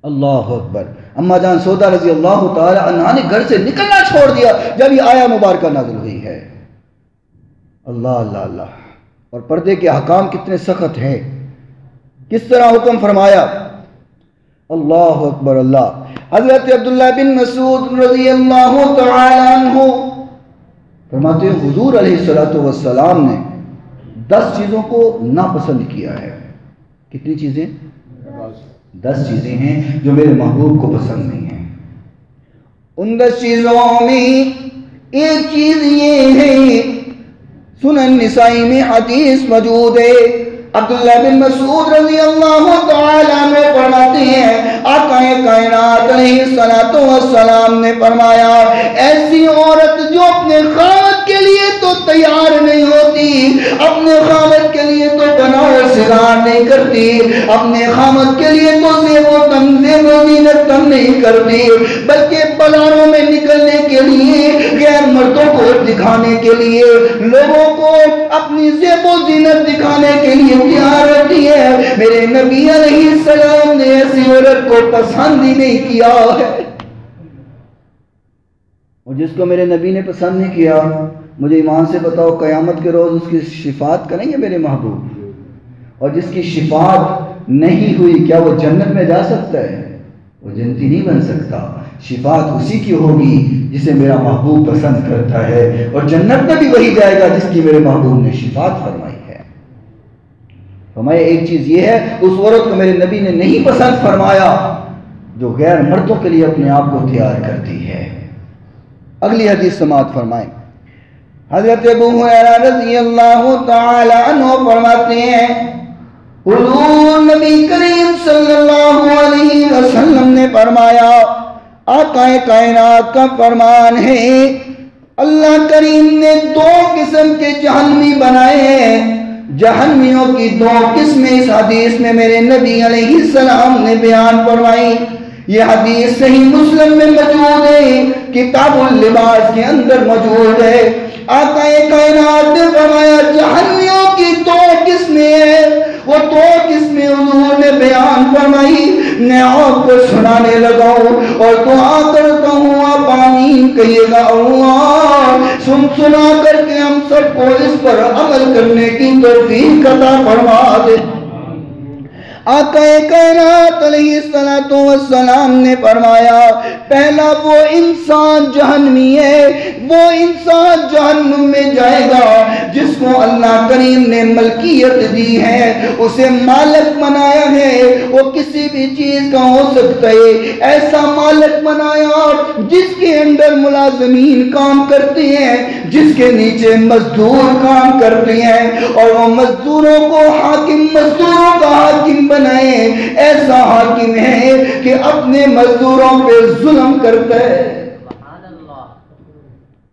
اللہ اکبر۔ اما جان سودا رضی اللہ تعالی عنہا نے گھر سے نکلنا چھوڑ دیا جب یہ آیا مبارکہ نازل ہوئی ہے۔ اللہ اللہ اللہ۔ اور پردے کے احکام کتنے سخت ہیں، کس طرح حکم فرمایا۔ اللہ اکبر اللہ۔ حضرت عبداللہ بن مسعود رضی اللہ تعالی عنہ فرماتے ہیں حضور علیہ السلام نے 10 چیزوں کو ناپسند کیا ہے۔ کتنی چیزیں؟ 10 چیزیں ہیں جو میرے محبوب کو پسند نہیں ہیں۔ ان 10 چیزوں میں ایک چیز یہ ہے، سنن نسائی میں حدیث موجود ہے، عبداللہ بن مسعود رضی اللہ تعالیٰ عنہ فرماتے ہیں آقا کائنات علیہ السلام نے فرمایا، ایسی عورت جو اپنے خاوند کے لیے تو تیار نہیں ہوتی، اپنے خاوند کے لیے تو بنا و سنگار نہیں کرتی، اپنے خاوند کے لیے تو زیب و زینت کم نہیں کرتی، بلکہ بازاروں میں نکلنے کے لیے، غیر مردوں کو دکھانے کے لیے، لوگوں کو اپنی زیب و زینت دکھانے کے لیے تیار رہتی ہے۔ میرے نبی علیہ السلام نے ایسی عورت کو پسند ہی نہیں کیا ہے، اور جس کو میرے نبی نے پسند نہیں کیا، مجھے ایمان سے بتاؤ قیامت کے روز اس کی شفاعت کریں گے میرے محبوب؟ اور جس کی شفاعت نہیں ہوئی کیا وہ جنت میں جا سکتا ہے؟ وہ جنتی نہیں بن سکتا۔ شفاعت اسی کی ہوگی جسے میرا محبوب پسند کرتا ہے، اور جنت میں بھی وہی جائے گا جس کی میرے محبوب نے شفاعت فرمائی ہے۔ فرمایا ایک چیز یہ ہے، اس عورت کو میرے نبی نے نہیں پسند فرمایا جو غیر مردوں کے لیے اپنے آپ کو تیار کرتی ہے۔ اگلی حدیث سماعت فرمائیں۔ حضرت ابو ہریرہ رضی اللہ تعالی عنہ فرماتے ہیں حضور نبی کریم صلی اللہ علیہ وسلم نے فرمایا، آقا کائنات کا فرمان ہے، اللہ کریم نے 2 قسم کے جہنمی بنائے ہیں۔ جہنمیوں کی 2 قسمیں اس حدیث میں میرے نبی علیہ السلام نے بیان فرمائی۔ یہ حدیث صحیح مسلم میں موجود ہے، کتاب اللباس کے اندر موجود ہے۔ آقا کائنات نے فرمایا جہنمیوں کی 2 قسمیں ہیں، وہ 2 قسمیں حضور نے بیان فرمائی۔ میں آپ کو سنانے لگا ہوں اور دعا کرتا ہوں آپ آمین کہیے گا۔ اللہ سنا کر کے ہم سب کو اس پر عمل کرنے کی توفیق عطا فرما دے۔ آقا کائنات علیہ السلام نے فرمایا پہلا وہ انسان جہنمی ہے، وہ انسان جہنم میں جائے گا جس کو اللہ کریم نے ملکیت دی ہے، اسے مالک بنایا ہے، وہ کسی بھی چیز کا ہو سکتا ہے، ایسا مالک بنایا جس کے اندر ملازمین کام کرتے ہیں، جس کے نیچے مزدور کام کرتے ہیں، اور وہ مزدوروں کو حاکم، مزدوروں کا حاکم بنائے، ایسا حاکم ہے کہ اپنے مزدوروں پہ ظلم کرتا ہے۔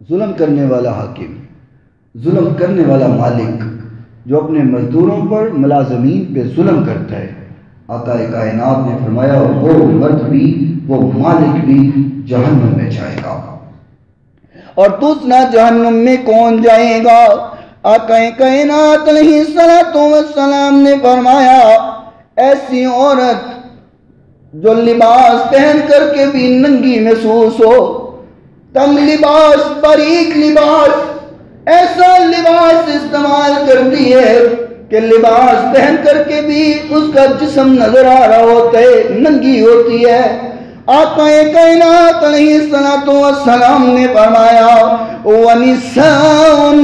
ظلم کرنے والا حاکم، ظلم کرنے والا مالک جو اپنے مزدوروں پر، ملازمین پہ ظلم کرتا ہے، آقا کائنات نے فرمایا وہ مرد بھی، وہ مالک بھی جہنم میں جائے گا۔ اور دوسرا جہنم میں کون جائے گا؟ آقا کائنات علیہ السلام نے فرمایا ایسی عورت جو لباس پہن کر کے بھی ننگی محسوس ہو، تنگ لباس، باریک لباس، ایسا لباس استعمال کرتی ہے کہ لباس پہن کر کے بھی اس کا جسم نظر آ رہا ہوتا ہے، ننگی ہوتی ہے۔ آقا کائنات علیہ السلام نے فرمایا وَنِسَاءٌ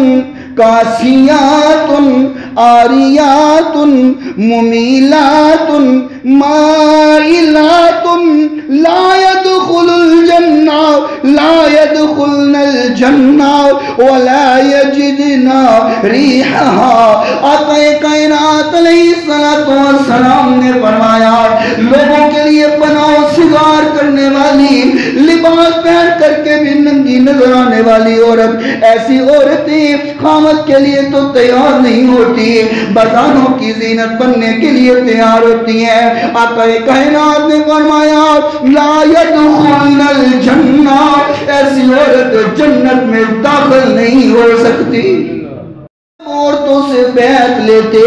کاسیات آریات ممیلات مائلات لا يدخلن الجنہ ولا یجدن ریحها۔ آقا کائنات علیہ السلام نے فرمایا لوگوں کے لیے بناؤ سگار کرنے والی، لباس پہن کر کے بھی ننگی نظر آنے والی عورت، ایسی عورتیں خامد کے لیے تو تیار نہیں ہوتی، بازاروں کی زینت بننے کے لیے تیار ہوتی ہیں۔ آقا کائنات نے فرمایا لا يدخلن الجنہ، ایسی عورت جنت میں داخل نہیں ہو سکتی۔ عورتوں سے بیعت لیتے،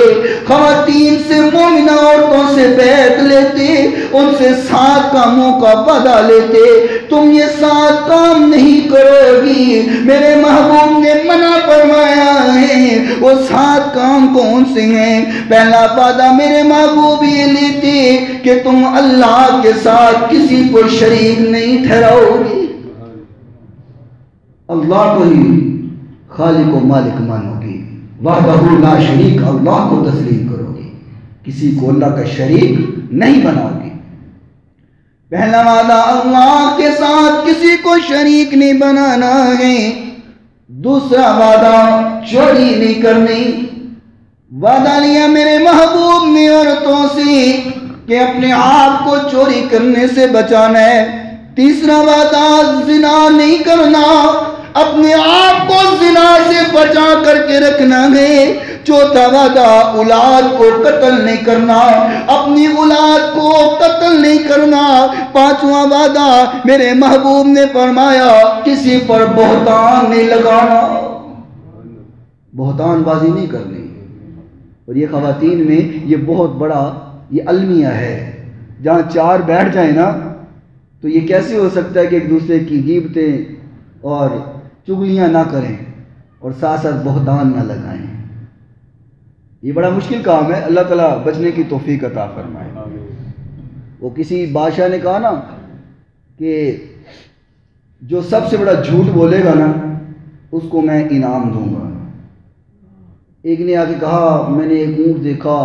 خواتین سے، مومنہ عورتوں سے بیعت لیتے، ان سے 7 کاموں کا وعدہ لیتے، تم یہ 7 کام نہیں کرو گی، میرے محبوب نے منع فرمایا ہے۔ وہ 7 کام کون سے ہیں؟ پہلا وعدہ میرے محبوب یہ لیتے کہ تم اللہ کے ساتھ کسی کو شریک نہیں ٹھہراؤ گی، اللہ کو ہی خالق و مالک مانو گی، وحدہ لا شریک، اللہ کو تسلیم کرو گی، کسی کو اللہ کا شریک نہیں بناؤ گی۔ پہلا وعدہ اللہ کے ساتھ کسی کو شریک نہیں بنانا ہے۔ دوسرا وعدہ چوری نہیں کرنی، وعدہ لیا میرے محبوب نے عورتوں سے کہ اپنے آپ کو چوری کرنے سے بچانا ہے۔ تیسرا وعدہ زنا نہیں کرنا، اپنے آپ کو زنا سے بچا کر کے رکھنا ہے۔ چوتھا وعدہ اولاد کو قتل نہیں کرنا، اپنی اولاد کو قتل نہیں کرنا۔ پانچواں وعدہ میرے محبوب نے فرمایا کسی پر بہتان نہیں لگانا، بہتان بازی نہیں کرنی۔ اور یہ خواتین میں یہ بہت بڑا یہ المیہ ہے، جہاں 4 بیٹھ جائیں نا تو یہ کیسے ہو سکتا ہے کہ ایک دوسرے کی غیبتیں اور چغلیاں نہ کریں اور ساتھ ساتھ بہتان نہ لگائیں۔ یہ بڑا مشکل کام ہے، اللہ تعالیٰ بچنے کی توفیق عطا فرمائے۔ وہ کسی بادشاہ نے کہا نا کہ جو سب سے بڑا جھوٹ بولے گا نا اس کو میں انعام دوں گا۔ ایک نے آ کے کہا میں نے ایک اونٹ دیکھا،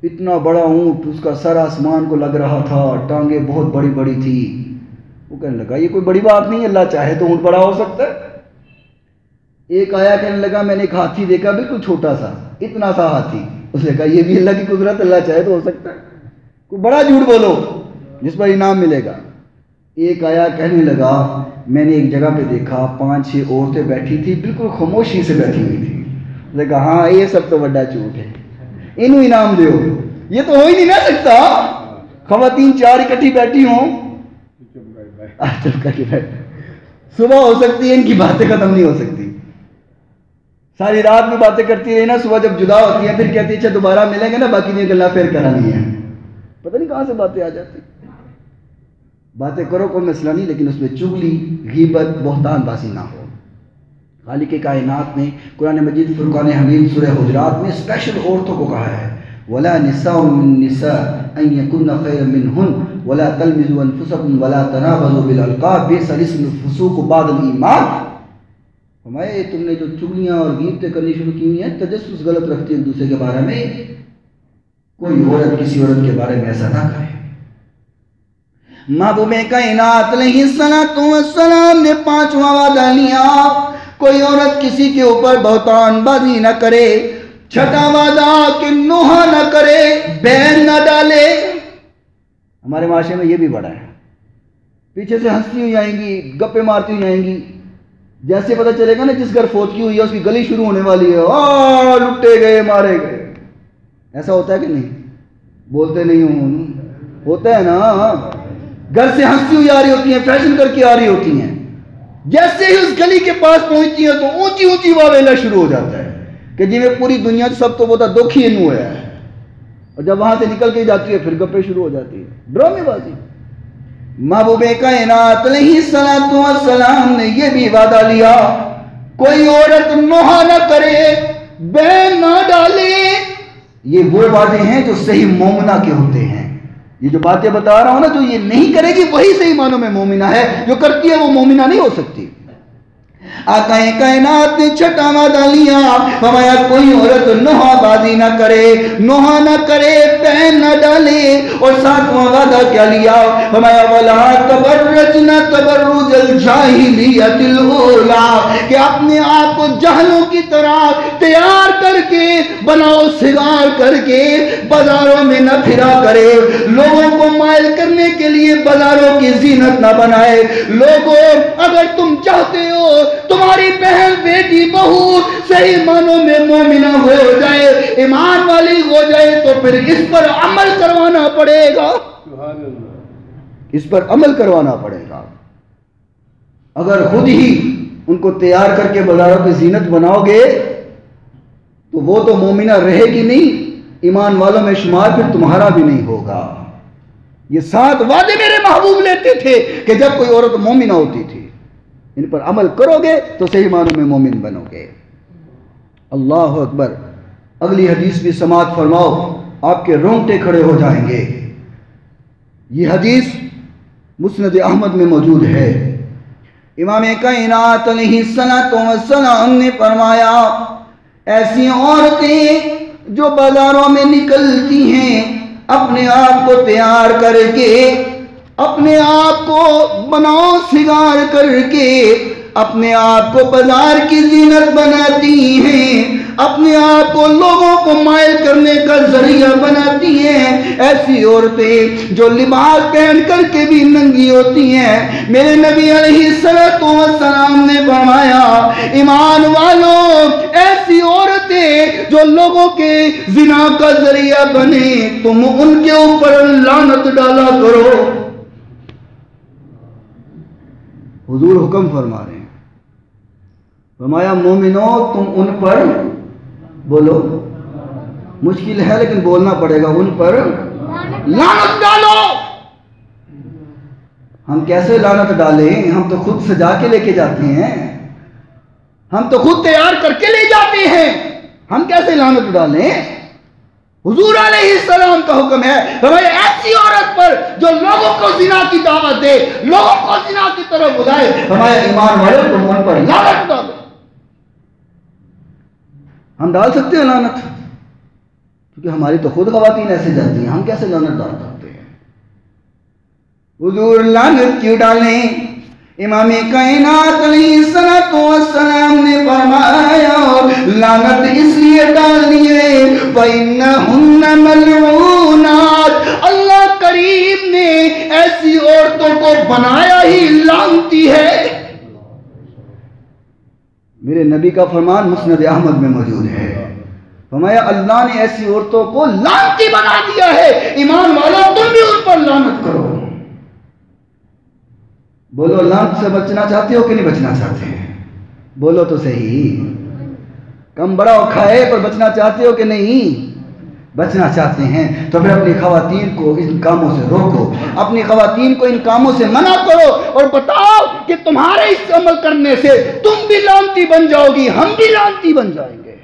اتنا بڑا اونٹ، اس کا سر آسمان کو لگ رہا تھا، ٹانگیں بہت بڑی بڑی تھی۔ وہ کہنے لگا یہ کوئی بڑی بات نہیں، اللہ چاہے تو اونٹ بڑا ہو سکتا ہے۔ ایک آیا کہنے لگا میں نے ایک ہاتھی دیکھا بالکل چھوٹا سا، اتنا سا ہاتھی۔ اس نے کہا یہ بھی اللہ کی قدرت، اللہ چاہے تو ہو سکتا ہے، کوئی بڑا جھوٹ بولو جس پر انعام ملے گا۔ ایک آیا کہنے لگا میں نے ایک جگہ پہ دیکھا 5-6 عورتیں بیٹھی تھی، بالکل خاموشی سے بیٹھی ہوئی تھی۔ اس نے کہا ہاں یہ سب تو بڑا جھوٹ ہے، انہوں انعام دیو، یہ تو ہو ہی نہیں نہ سکتا۔ خواتین 4 اکٹھی بیٹھی ہوں، صبح ہو سکتی ہے، ان کی باتیں ختم نہیں ہو سکتی، ساری رات میں باتیں کرتی رہی نا، صبح جب جدا ہوتی ہیں پھر کہتی ہے اچھا دوبارہ ملیں گے نا، باقی دن گلا پھر کرانی ہے۔ پتہ نہیں کہاں سے باتیں آ جاتی۔ باتیں کرو کوئی مسئلہ نہیں، لیکن اس میں چغلی، غیبت، بہتان بازی نہ ہو۔ خالق کائنات نے قرآن مجید فرقان حمید سورہ حجرات میں اسپیشل عورتوں کو کہا ہے ولا نساء من نساء ان يكن خيرا منهن ولا تلمزوا انفسكم ولا تنابزوا بالالقاب بئس الاسم الفسوق بعد الايمان. فرمایا تم نے جو چگلیاں اور غیبتیں کرنی شروع کی ہوئی ہیں، تجسس غلط رکھتی ہے ایک دوسرے کے بارے میں، کوئی عورت کسی عورت کے بارے میں ایسا نہ کرے. محبوب کائنات علیہ السلام نے 5واں وعدہ لیا، کوئی عورت کسی کے اوپر بہتان بازی نہ کرے. 6واں وعدہ کہ نوحہ نہ کرے، بین نہ ڈالے. ہمارے معاشرے میں یہ بھی بڑا ہے، پیچھے سے ہنستی ہوئی آئیں گی، گپے مارتی ہوئی آئیں گی. جیسے پتہ چلے گا نا جس گھر فوتگی ہوئی ہے اس کی گلی شروع ہونے والی ہے، لٹے گئے مارے گئے. ایسا ہوتا ہے کہ نہیں؟ بولتے نہیں ہوں، ہوتا ہے نا. گھر سے ہنستی ہوئی آ رہی ہوتی ہیں، فیشن کر کے آ رہی ہوتی ہیں، جیسے ہی اس گلی کے پاس پہنچتی ہیں تو اونچی اونچی واویلا شروع ہو جاتا ہے کہ جی میں پوری دنیا سب تو بہت دکھ ہی انہوں ہے. اور جب وہاں سے نکل کے جاتی ہے پھر گپے شروع ہو جاتی ہے، ڈرامے بازی. محبوب کائنات علیہ السلام نے یہ بھی وعدہ لیا، کوئی عورت نوحہ نہ کرے، بین نہ ڈالے. یہ وہ وعدے ہیں جو صحیح مومنہ کے ہوتے ہیں. یہ جو باتیں بتا رہا ہوں نا، جو یہ نہیں کرے گی وہی صحیح معنوں میں مومنہ ہے، جو کرتی ہے وہ مومنہ نہیں ہو سکتی. آقا کائنات نے 6واں وعدہ لیا، فرمایا کوئی عورت نوحہ بازی نہ کرے، نوحہ نہ کرے، بین نہ ڈالے. اور 7واں وعدہ کیا لیا؟ فرمایا وَلَا تَبَرَّجْنَ تَبَرُّجَ الْجَاهِلِيَّةِ الْأُولَىٰ، کہ اپنے آپ کو جہلوں کی طرح تیار کر کے، بناؤ سگار کر کے بازاروں میں نہ پھرا کرے. لوگوں کو مائل کرنے کے لیے بازاروں کی زینت نہ بنائے. لوگوں اگر تم چاہتے ہو تمہاری بہن بیٹی بہو صحیح معنوں میں مومنہ ہو جائے، ایمان والی ہو جائے، تو پھر اس پر عمل کروانا پڑے گا. اس پر عمل کروانا پڑے گا. اگر خود ہی ان کو تیار کر کے بازاروں کی زینت بناؤ گے تو وہ تو مومنہ رہے گی نہیں، ایمان والوں میں شمار پھر تمہارا بھی نہیں ہوگا. یہ 7 وعدے میرے محبوب لیتے تھے کہ جب کوئی عورت مومنہ ہوتی تھی، ان پر عمل کرو گے تو صحیح معنوں میں مومن بنو گے. اللہ اکبر. اگلی حدیث بھی سماعت فرماؤ، آپ کے رونگٹے کھڑے ہو جائیں گے. یہ حدیث مسند احمد میں موجود ہے. امام کائنات علیہ السلام نے فرمایا، ایسی عورتیں جو بازاروں میں نکلتی ہیں اپنے آپ کو تیار کر کے، اپنے آپ کو بناؤ سگار کر کے، اپنے آپ کو بازار کی زینت بناتی ہیں، اپنے آپ کو لوگوں کو مائل کرنے کا ذریعہ بناتی ہیں. ایسی عورتیں جو لباس پہن کر کے بھی ننگی ہوتی ہیں، میرے نبی علیہ السلام نے فرمایا، ایمان والوں ایسی عورتیں جو لوگوں کے زنا کا ذریعہ بنے، تم ان کے اوپر لعنت ڈالا کرو. حضور حکم فرما رہے ہیں، فرمایا مومنوں تم ان پر بولو، مشکل ہے لیکن بولنا پڑے گا، ان پر لعنت ڈالو. ہم کیسے لعنت ڈالیں؟ ہم تو خود سجا کے لے کے جاتے ہیں، ہم تو خود تیار کر کے لے جاتے ہیں، ہم کیسے لعنت ڈالیں؟ حضور علیہ السلام کا حکم ہے، فرمایا ایسی عورت پر جو لوگوں کو زنا کی دعوت دے، لوگوں کو زنا کی طرف بلائے، فرمایا ایمان والوں تم ان پر لعنت ڈالو. ہم ڈال سکتے ہیں لعنت؟ کیونکہ ہماری تو خود خواتین ایسے جاتی ہیں، ہم کیسے لعنت ڈال سکتے ہیں؟ حضور لعنت کیوں ڈالیں؟ امام کائنات علیہ السلام نے فرمایا لعنت اس لیے ڈالنی ہے فَإِنَّهُنَّ مَلْعُونَاتٌ، اللہ کریم نے ایسی عورتوں کو بنایا ہی لعنتی ہے. میرے نبی کا فرمان مسند احمد میں موجود ہے، فرمایا اللہ نے ایسی عورتوں کو لعنتی بنا دیا ہے. ایمان والا تم بھی ان پر لعنت کرو. بولو لعنت سے بچنا چاہتے ہو کہ نہیں بچنا چاہتے ہیں؟ بولو تو صحیح. کم بڑا کھائے پر بچنا چاہتے ہو کہ نہیں؟ بچنا چاہتے ہیں تو پھر اپنی خواتین کو ان کاموں سے روکو، اپنی خواتین کو ان کاموں سے منع کرو اور بتاؤ کہ تمہارے اس عمل کرنے سے تم بھی لعنتی بن جاؤ گی، ہم بھی لعنتی بن جائیں گے.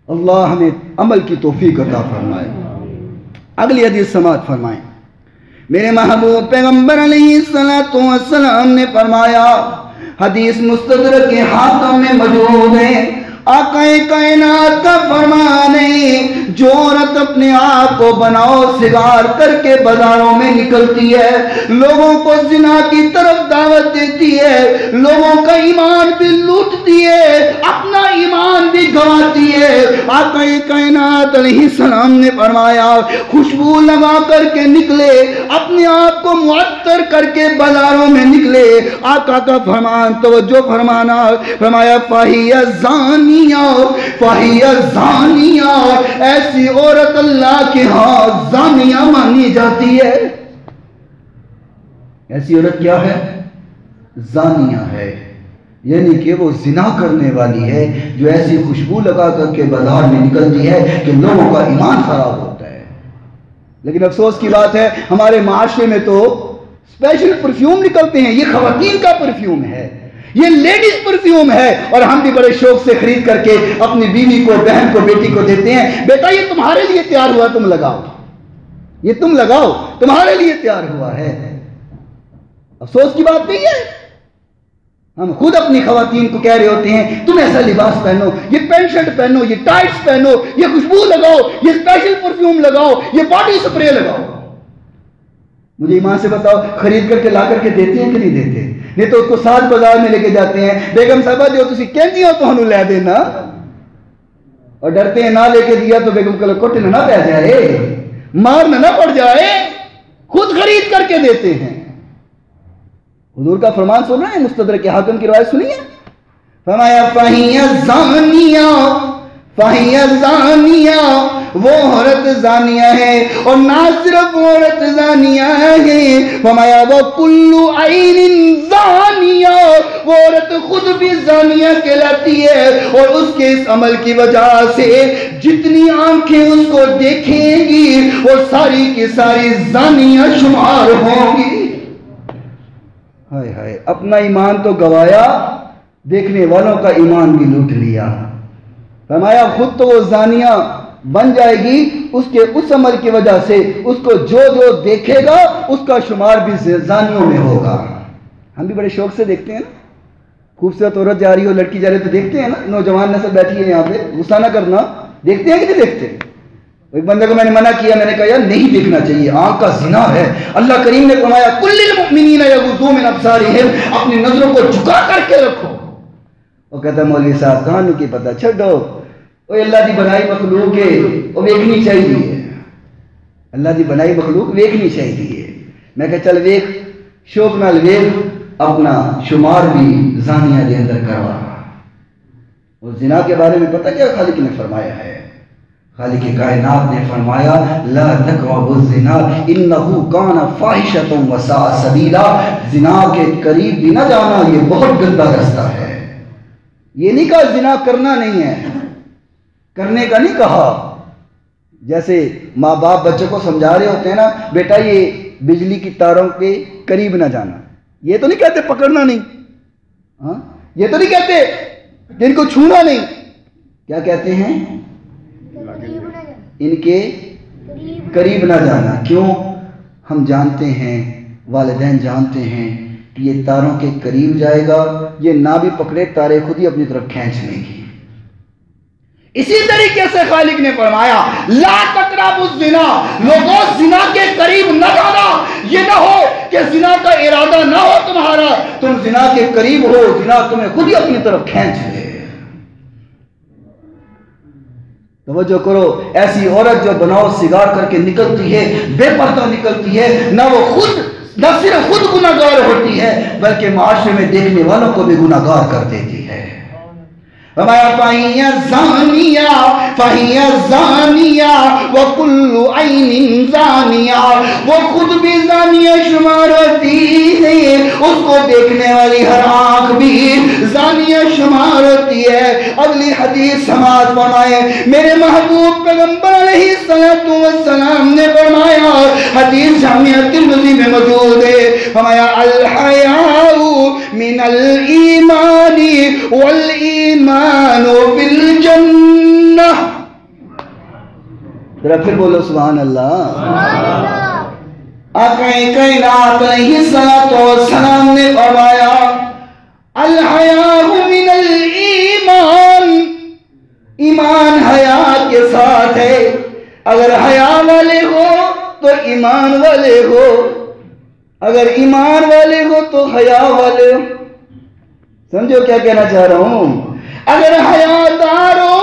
اللہ ہمیں عمل کی توفیق عطا فرمائے۔ اگلی حدیث سماعت فرمائیں۔ میرے محبوب پیغمبر علیہ السلام نے فرمایا، حدیث مستدرک کے ہاتھوں میں موجود ہے، آقا کائنات کا فرمان ہے، جو عورت اپنے آپ کو بناؤ سگار کر کے بازاروں میں نکلتی ہے، لوگوں کو زنا کی طرف دعوت دیتی ہے، لوگوں کا ایمان بھی لوٹتی ہے، اپنا ایمان بھی گنواتی ہے، آقا کائنات علیہ السلام نے فرمایا خوشبو لگا کر کے نکلے، اپنے آپ کو معطر کر کے بازاروں میں نکلے، آقا کا فرمان توجہ فرمانا، فرمایا فاہیہ زانیہ، ایسی عورت اللہ کے ہاں زانیہ مانی جاتی ہے۔ ایسی عورت کیا ہے؟ زانیہ ہے، یعنی کہ وہ زنا کرنے والی ہے، جو ایسی خوشبو لگا کر کے بازار میں نکلتی ہے کہ لوگوں کا ایمان خراب ہوتا ہے۔ لیکن افسوس کی بات ہے ہمارے معاشرے میں تو اسپیشل پرفیوم نکلتے ہیں، یہ خواتین کا پرفیوم ہے، یہ لیڈیز پرفیوم ہے، اور ہم بھی بڑے شوق سے خرید کر کے اپنی بیوی کو، بہن کو، بیٹی کو دیتے ہیں، بیٹا یہ تمہارے لیے تیار ہوا، تم لگاؤ، یہ تم لگاؤ، تمہارے لیے تیار ہوا ہے۔ افسوس کی بات نہیں ہے، ہم خود اپنی خواتین کو کہہ رہے ہوتے ہیں تم ایسا لباس پہنو، یہ پینٹ شرٹ پہنو، یہ ٹائٹس پہنو، یہ خوشبو لگاؤ، یہ اسپیشل پرفیوم لگاؤ، یہ باڈی سپرے لگاؤ۔ مجھے ایمان سے بتاؤ خرید کر کے لا کر کے دیتے ہیں کہ نہیں دیتے؟ نہیں تو اس کو ساتھ بازار میں لے کے جاتے ہیں، بیگم صاحبہ دیو تسی کہندی ہو تو ہنو لے دینا، اور ڈرتے ہیں نہ لے کے دیا تو بیگم کو کوٹ نہ پہ جائے، مار نہ پڑ جائے، خود خرید کر کے دیتے ہیں۔ حضور کا فرمان سن رہے ہیں، مستدرک حاکم کی روایت سنی ہے، فرمایا فَهِيَ زَانِيَةٌ، وہ عورت زانیہ ہے، اور نہ صرف عورت زانیہ ہے، فرمایا وَكُلُّ عَيْنٍ زَانِيَةٌ، وہ عورت خود بھی زانیہ کہلاتی ہے، اور اس کے اس عمل کی وجہ سے جتنی آنکھیں اس کو دیکھیں گی وہ ساری کی ساری زانیہ شمار ہوں گی۔ ہائے ہائے، اپنا ایمان تو گوایا، دیکھنے والوں کا ایمان بھی لوٹ لیا۔ فرمایا خود تو وہ زانیہ بن جائے گی، اس کے اس عمل کی وجہ سے اس کو جو جو دیکھے گا اس کا شمار بھی زانیوں میں ہوگا۔ ہم بھی بڑے شوق سے دیکھتے ہیں نا، خوبصورت عورت جا رہی ہو، لڑکی جا رہی تو دیکھتے ہیں نا، نوجوان نسل بیٹھی ہے یہاں پہ، غصہ نہ کرنا، دیکھتے ہیں کہ نہیں دیکھتے؟ ایک بندے کو میں نے منع کیا، میں نے کہا یار نہیں دیکھنا چاہیے، آنکھ کا زنا ہے۔ اللہ کریم نے فرمایا کل المؤمنین یغضوا من ابصارہم، اپنی نظروں کو جھکا کر کے رکھو۔ وہ کہتا ہے مولوی صاحب کہانوں کی پتہ چھڈو، وہ اللہ دی بنائی مخلوق ہے، وہ ویکھنی چاہیے، اللہ دی بنائی مخلوق ویکھنی چاہیے۔ میں کہا چل ویکھ، شوق نال ویکھ، اپنا شمار بھی زانیہ دے اندر کروا۔ اور زنا کے بارے میں پتہ کیا خالق نے فرمایا ہے؟ خالق کائنات نے فرمایا لا تقربوا الزنا انه كان فاحشة وساء سبیلا، زنا کے قریب بھی نہ جانا، یہ بہت گندا راستہ ہے۔ یہ نہیں کہا زنا کرنا نہیں ہے، کرنے کا نہیں کہا۔ جیسے ماں باپ بچوں کو سمجھا رہے ہوتے ہیں نا، بیٹا یہ بجلی کی تاروں کے قریب نہ جانا، یہ تو نہیں کہتے پکڑنا نہیں، ہاں یہ تو نہیں کہتے کہ ان کو چھونا نہیں، کیا کہتے ہیں؟ ان کے قریب نہ جانا۔ کیوں؟ ہم جانتے ہیں، والدین جانتے ہیں کہ یہ تاروں کے قریب جائے گا، یہ نہ بھی پکڑے تارے خود ہی اپنی طرف کھینچ لیں گی۔ اسی طریقے سے خالق نے فرمایا لا تقربوا الزنا، لوگوں زنا کے قریب نہ جانا، یہ نہ ہو کہ زنا کا ارادہ نہ ہو تمہارا، تم زنا کے قریب ہو، زنا تمہیں خود ہی اپنی طرف کھینچ لے۔ توجہ کرو، ایسی عورت جو بناؤ سگار کر کے نکلتی ہے، بے پردہ نکلتی ہے، نہ وہ خود نہ صرف خود گناہ گار ہوتی ہے بلکہ معاشرے میں دیکھنے والوں کو بھی گناہ گار کر دیتی ہے۔ فَهِيَ زَانِيَةٌ وَكُلُّ عَيْنٍ زَانِيَةٌ، وہ خود بھی زانیہ شمار ہوتی ہے، اس کو دیکھنے والی ہر آنکھ بھی زانیہ شمار ہوتی ہے۔ اگلی حدیث سماعت فرمائے، میرے محبوب پیغمبر علیہ السلام نے فرمایا، حدیث جامعہ ترمذی میں موجود ہے، فرمایا الحیاء من الایمان والایمان فی الجنہ، ذرا پھر بولو سبحان اللہ۔ آقا کائنات علیہ السلام نے فرمایا الحیاء من الایمان، ایمان حیا کے ساتھ ہے۔ اگر حیا والے ہو تو ایمان والے ہو، اگر ایمان والے ہو تو حیا والے ہو۔ سمجھو کیا کہنا چاہ رہا ہوں؟ اگر حیادار ہو،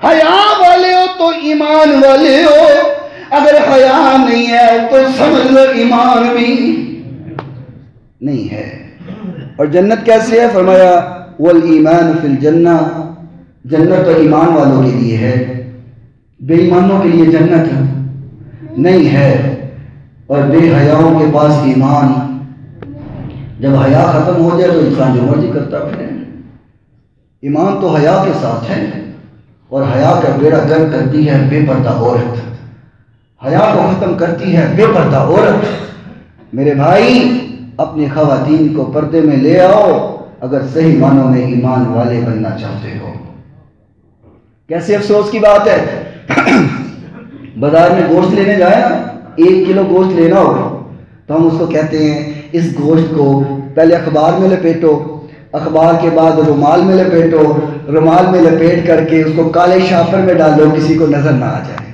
حیا والے ہو تو ایمان والے ہو، اگر حیا نہیں ہے تو سمجھ لو ایمان بھی نہیں ہے۔ اور جنت کیسے ہے؟ فرمایا والایمان فی الجنہ، جنت تو ایمان والوں کے لیے ہے، بے ایمانوں کے لیے جنت نہیں ہے۔ اور بے حیاؤں کے پاس ایمان، جب حیا ختم ہو جائے تو انسان جو مرضی کرتا پھرے۔ ایمان تو حیا کے ساتھ ہے، اور حیا کا بیڑا گرک کرتی ہے بے پردہ عورت، حیا کو ختم کرتی ہے بے پردہ عورت۔ میرے بھائی اپنی خواتین کو پردے میں لے آؤ اگر صحیح معنوں میں ایمان والے بننا چاہتے ہو۔ کیسے افسوس کی بات ہے، بازار میں گوشت لینے جائے نا، 1 کلو گوشت لینا ہو تو ہم اس کو کہتے ہیں اس گوشت کو پہلے اخبار میں لپیٹو، اخبار کے بعد رومال میں لپیٹو، رومال میں لپیٹ کر کے اس کو کالے شاپر میں ڈالو کسی کو نظر نہ آ جائے۔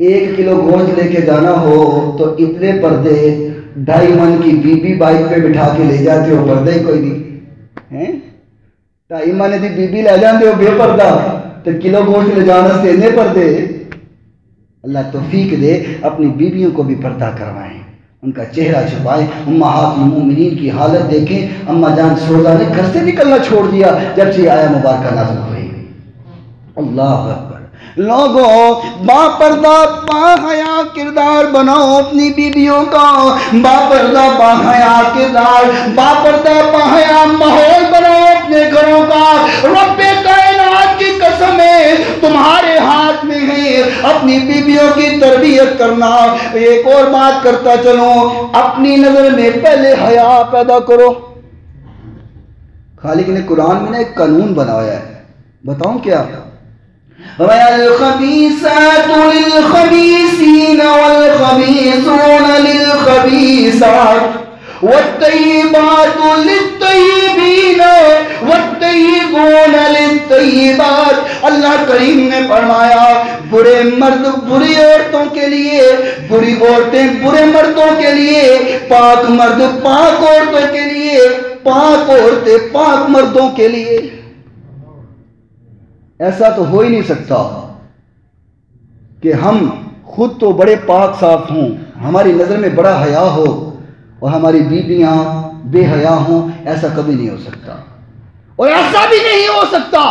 1 کلو گوشت لے کے جانا ہو تو اتنے پردے 2.5 من کی بی بی بائک پہ بٹھا کے لے جاتے ہو، پردہ ہی کوئی نہیں۔ 2.5 من کی بی بی لے جاتے ہو بے پردہ، تو کلو گوشت لے جانا سے اتنے پردے۔ اللہ توفیق دے اپنی بیویوں کو بھی پردہ کروائیں، ان کا چہرہ چھپائیں۔ امہات المومنین کی حالت دیکھیں، اماں جان سوزہ نے گھر سے نکلنا چھوڑ دیا جب سے آیا مبارکہ نازل ہوئی۔ اللہ اکبر۔ لوگوں با پردہ با حیا کردار بناؤ اپنی بیویوں کا، با پردہ با حیا کردار، با پردہ با حیا ماحول بناؤ اپنے گھروں کا۔ رب کائنات کی قسم ہے تمہارے ہاتھ میں ہے اپنی بیویوں کی تربیت کرنا۔ ایک اور بات کرتا چلوں، اپنی نظر میں پہلے حیا پیدا کرو۔ خالق نے قرآن میں ایک قانون بنایا ہے، بتاؤں کیا؟ الخبیثات للخبیثین والخبیثون للخبیثات والطیبات للطیبین والطیبون للطیبات۔ اللہ کریم نے فرمایا برے مرد بری عورتوں کے لیے، بری عورتیں برے مردوں کے لیے، پاک مرد پاک عورتوں کے لیے، پاک عورتیں پاک مردوں کے لیے۔ ایسا تو ہو ہی نہیں سکتا کہ ہم خود تو بڑے پاک صاف ہوں، ہماری نظر میں بڑا حیا ہو اور ہماری بیویاں بے حیا ہوں، ایسا کبھی نہیں ہو سکتا۔ اور ایسا بھی نہیں ہو سکتا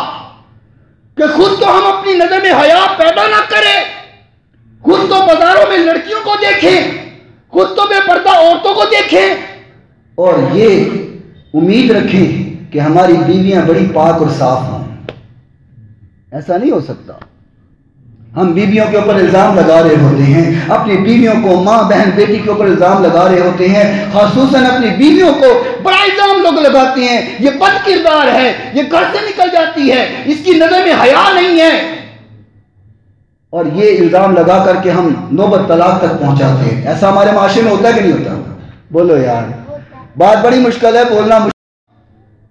کہ خود تو ہم اپنی نظر میں حیا پیدا نہ کریں، خود تو بازاروں میں لڑکیوں کو دیکھیں، خود تو بے پردہ عورتوں کو دیکھیں اور یہ امید رکھیں کہ ہماری بیویاں بڑی پاک اور صاف ہوں۔ ایسا نہیں ہو سکتا۔ ہم بیویوں کے اوپر الزام لگا رہے ہوتے ہیں، اپنی بیویوں کو، ماں بہن بیٹی کے اوپر الزام لگا رہے ہوتے ہیں، خصوصاً اپنی بیویوں کو بڑا الزام لوگ لگاتے ہیں، یہ بد کردار ہے، یہ گھر سے نکل جاتی ہے، اس کی نظر میں حیا نہیں ہے، اور یہ الزام لگا کر کے ہم نوبت طلاق تک پہنچاتے ہیں۔ ایسا ہمارے معاشرے میں ہوتا ہے کہ نہیں ہوتا؟ بولو یار، بات بڑی مشکل ہے، بولنا مشکل۔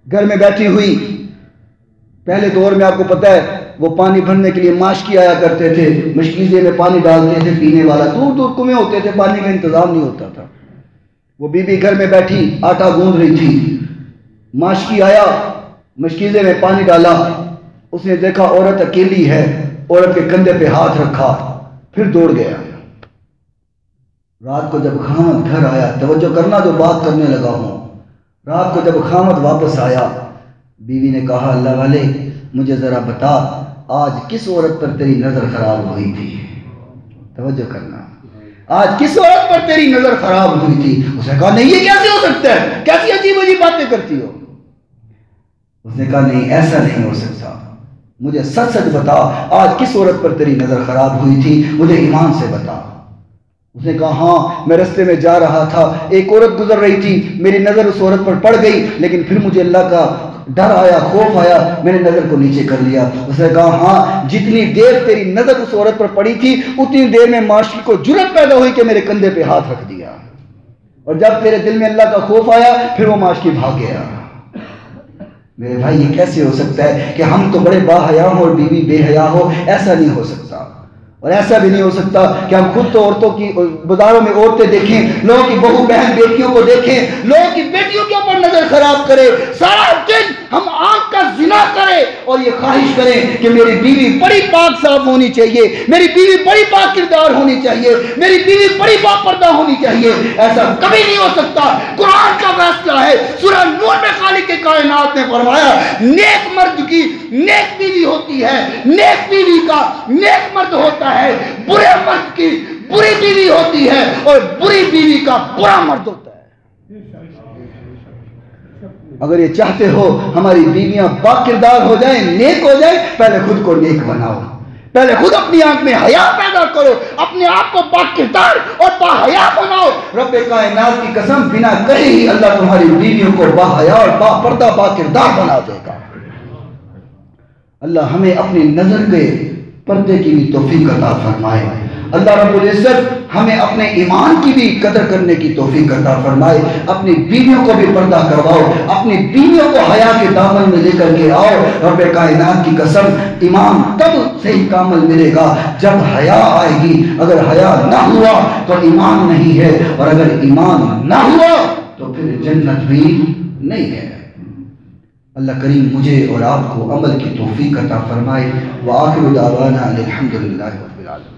گھر میں بیٹھی ہوئی، پہلے دور میں آپ کو پتہ ہے وہ پانی بھرنے کے لیے ماشکی آیا کرتے تھے، مشکیزے میں پانی ڈالتے تھے پینے والا، دور دور کنویں ہوتے تھے، پانی کا انتظام نہیں ہوتا تھا۔ وہ بی بی گھر میں بیٹھی آٹا گوندھ رہی تھی، ماشکی آیا، مشکیزے میں پانی ڈالا، اس نے دیکھا عورت اکیلی ہے، عورت کے کندھے پہ ہاتھ رکھا، پھر دوڑ گیا۔ رات کو جب خامد گھر آیا، توجہ کرنا جو بات کرنے لگا ہوں، رات کو جب خامد واپس آیا، بیوی نے کہا اللہ والے مجھے ذرا بتا آج کس عورت پر تیری نظر خراب ہوئی تھی؟ توجہ کرنا، آج کس عورت پر تیری نظر خراب ہوئی تھی؟ اس نے کہا نہیں یہ کیسے ہو سکتا ہے، کیسی عجیب عجیب باتیں کرتی ہو؟ اس نے کہا نہیں ایسا نہیں ہو سکتا، مجھے سچ سچ بتا آج کس عورت پر تیری نظر خراب ہوئی تھی، مجھے ایمان سے بتا۔ اس نے کہا ہاں میں رستے میں جا رہا تھا، ایک عورت گزر رہی تھی، میری نظر اس عورت پر پڑ گئی، لیکن پھر مجھے اللہ کا ڈر آیا، خوف آیا، میں نے نظر کو نیچے کر لیا۔ اس نے کہا ہاں جتنی دیر تیری نظر اس عورت پر پڑی تھی اتنی دیر میں معاشی کو جرأت پیدا ہوئی کہ میرے کندھے پہ ہاتھ رکھ دیا، اور جب تیرے دل میں اللہ کا خوف آیا پھر وہ معاشی بھاگ گیا۔ میرے بھائی یہ کیسے ہو سکتا ہے کہ ہم تو بڑے با حیا ہوں اور بیوی بے حیا ہو؟ ایسا نہیں ہو سکتا، اور ایسا بھی نہیں ہو سکتا کہ ہم خود تو عورتوں کی بازاروں میں عورتیں دیکھیں، لوگوں کی بہو بہن بیٹیوں کو دیکھیں، لوگوں کی بیٹیوں کے اوپر نظر خراب کرے، سارا دن ہم آنکھ کا زنا کریں اور یہ خواہش کریں کہ میری بیوی بڑی پاک صاف ہونی چاہیے، میری بیوی بڑی پاک کردار ہونی چاہیے، میری بیوی بڑی با پردہ ہونی چاہیے۔ ایسا کبھی نہیں ہو سکتا۔ قرآن کا فیصلہ ہے، سورہ نور میں خالق کائنات نے فرمایا نیک مرد کی نیک بیوی ہوتی ہے، نیک بیوی کا نیک مرد ہوتا ہے، برے مرد کی بری بیوی ہوتی ہے اور بری بیوی کا برا مرد ہوتا ہے۔ اگر یہ چاہتے ہو ہماری بیویاں با کردار ہو جائیں، نیک ہو جائیں، پہلے خود کو نیک بناؤ، پہلے خود اپنی آنکھ میں حیا پیدا کرو، اپنے آپ کو با کردار اور با حیا بناؤ۔ رب کائنات کی قسم بنا کہے ہی اللہ تمہاری بیویوں کو با حیا اور با پردہ با کردار بنا دے گا۔ اللہ ہمیں اپنی نظر کے پردے کی بھی توفیق عطا فرمائے۔ اللہ رب العزت ہمیں اپنے ایمان کی بھی قدر کرنے کی توفیق عطا فرمائے۔ اپنی بیویوں کو بھی پردہ کرواؤ، اپنی بیویوں کو حیا کے دامن میں لے کر کے آؤ۔ رب کائنات کی قسم ایمان تب صحیح کامل ملے گا جب حیا آئے گی۔ اگر حیا نہ ہوا تو ایمان نہیں ہے، اور اگر ایمان نہ ہوا تو پھر جنت بھی نہیں ہے۔ اللہ کریم مجھے اور آپ کو عمل کی توفیق عطا فرمائے۔ وآخر دعوانا الحمدللہ رب العالمین۔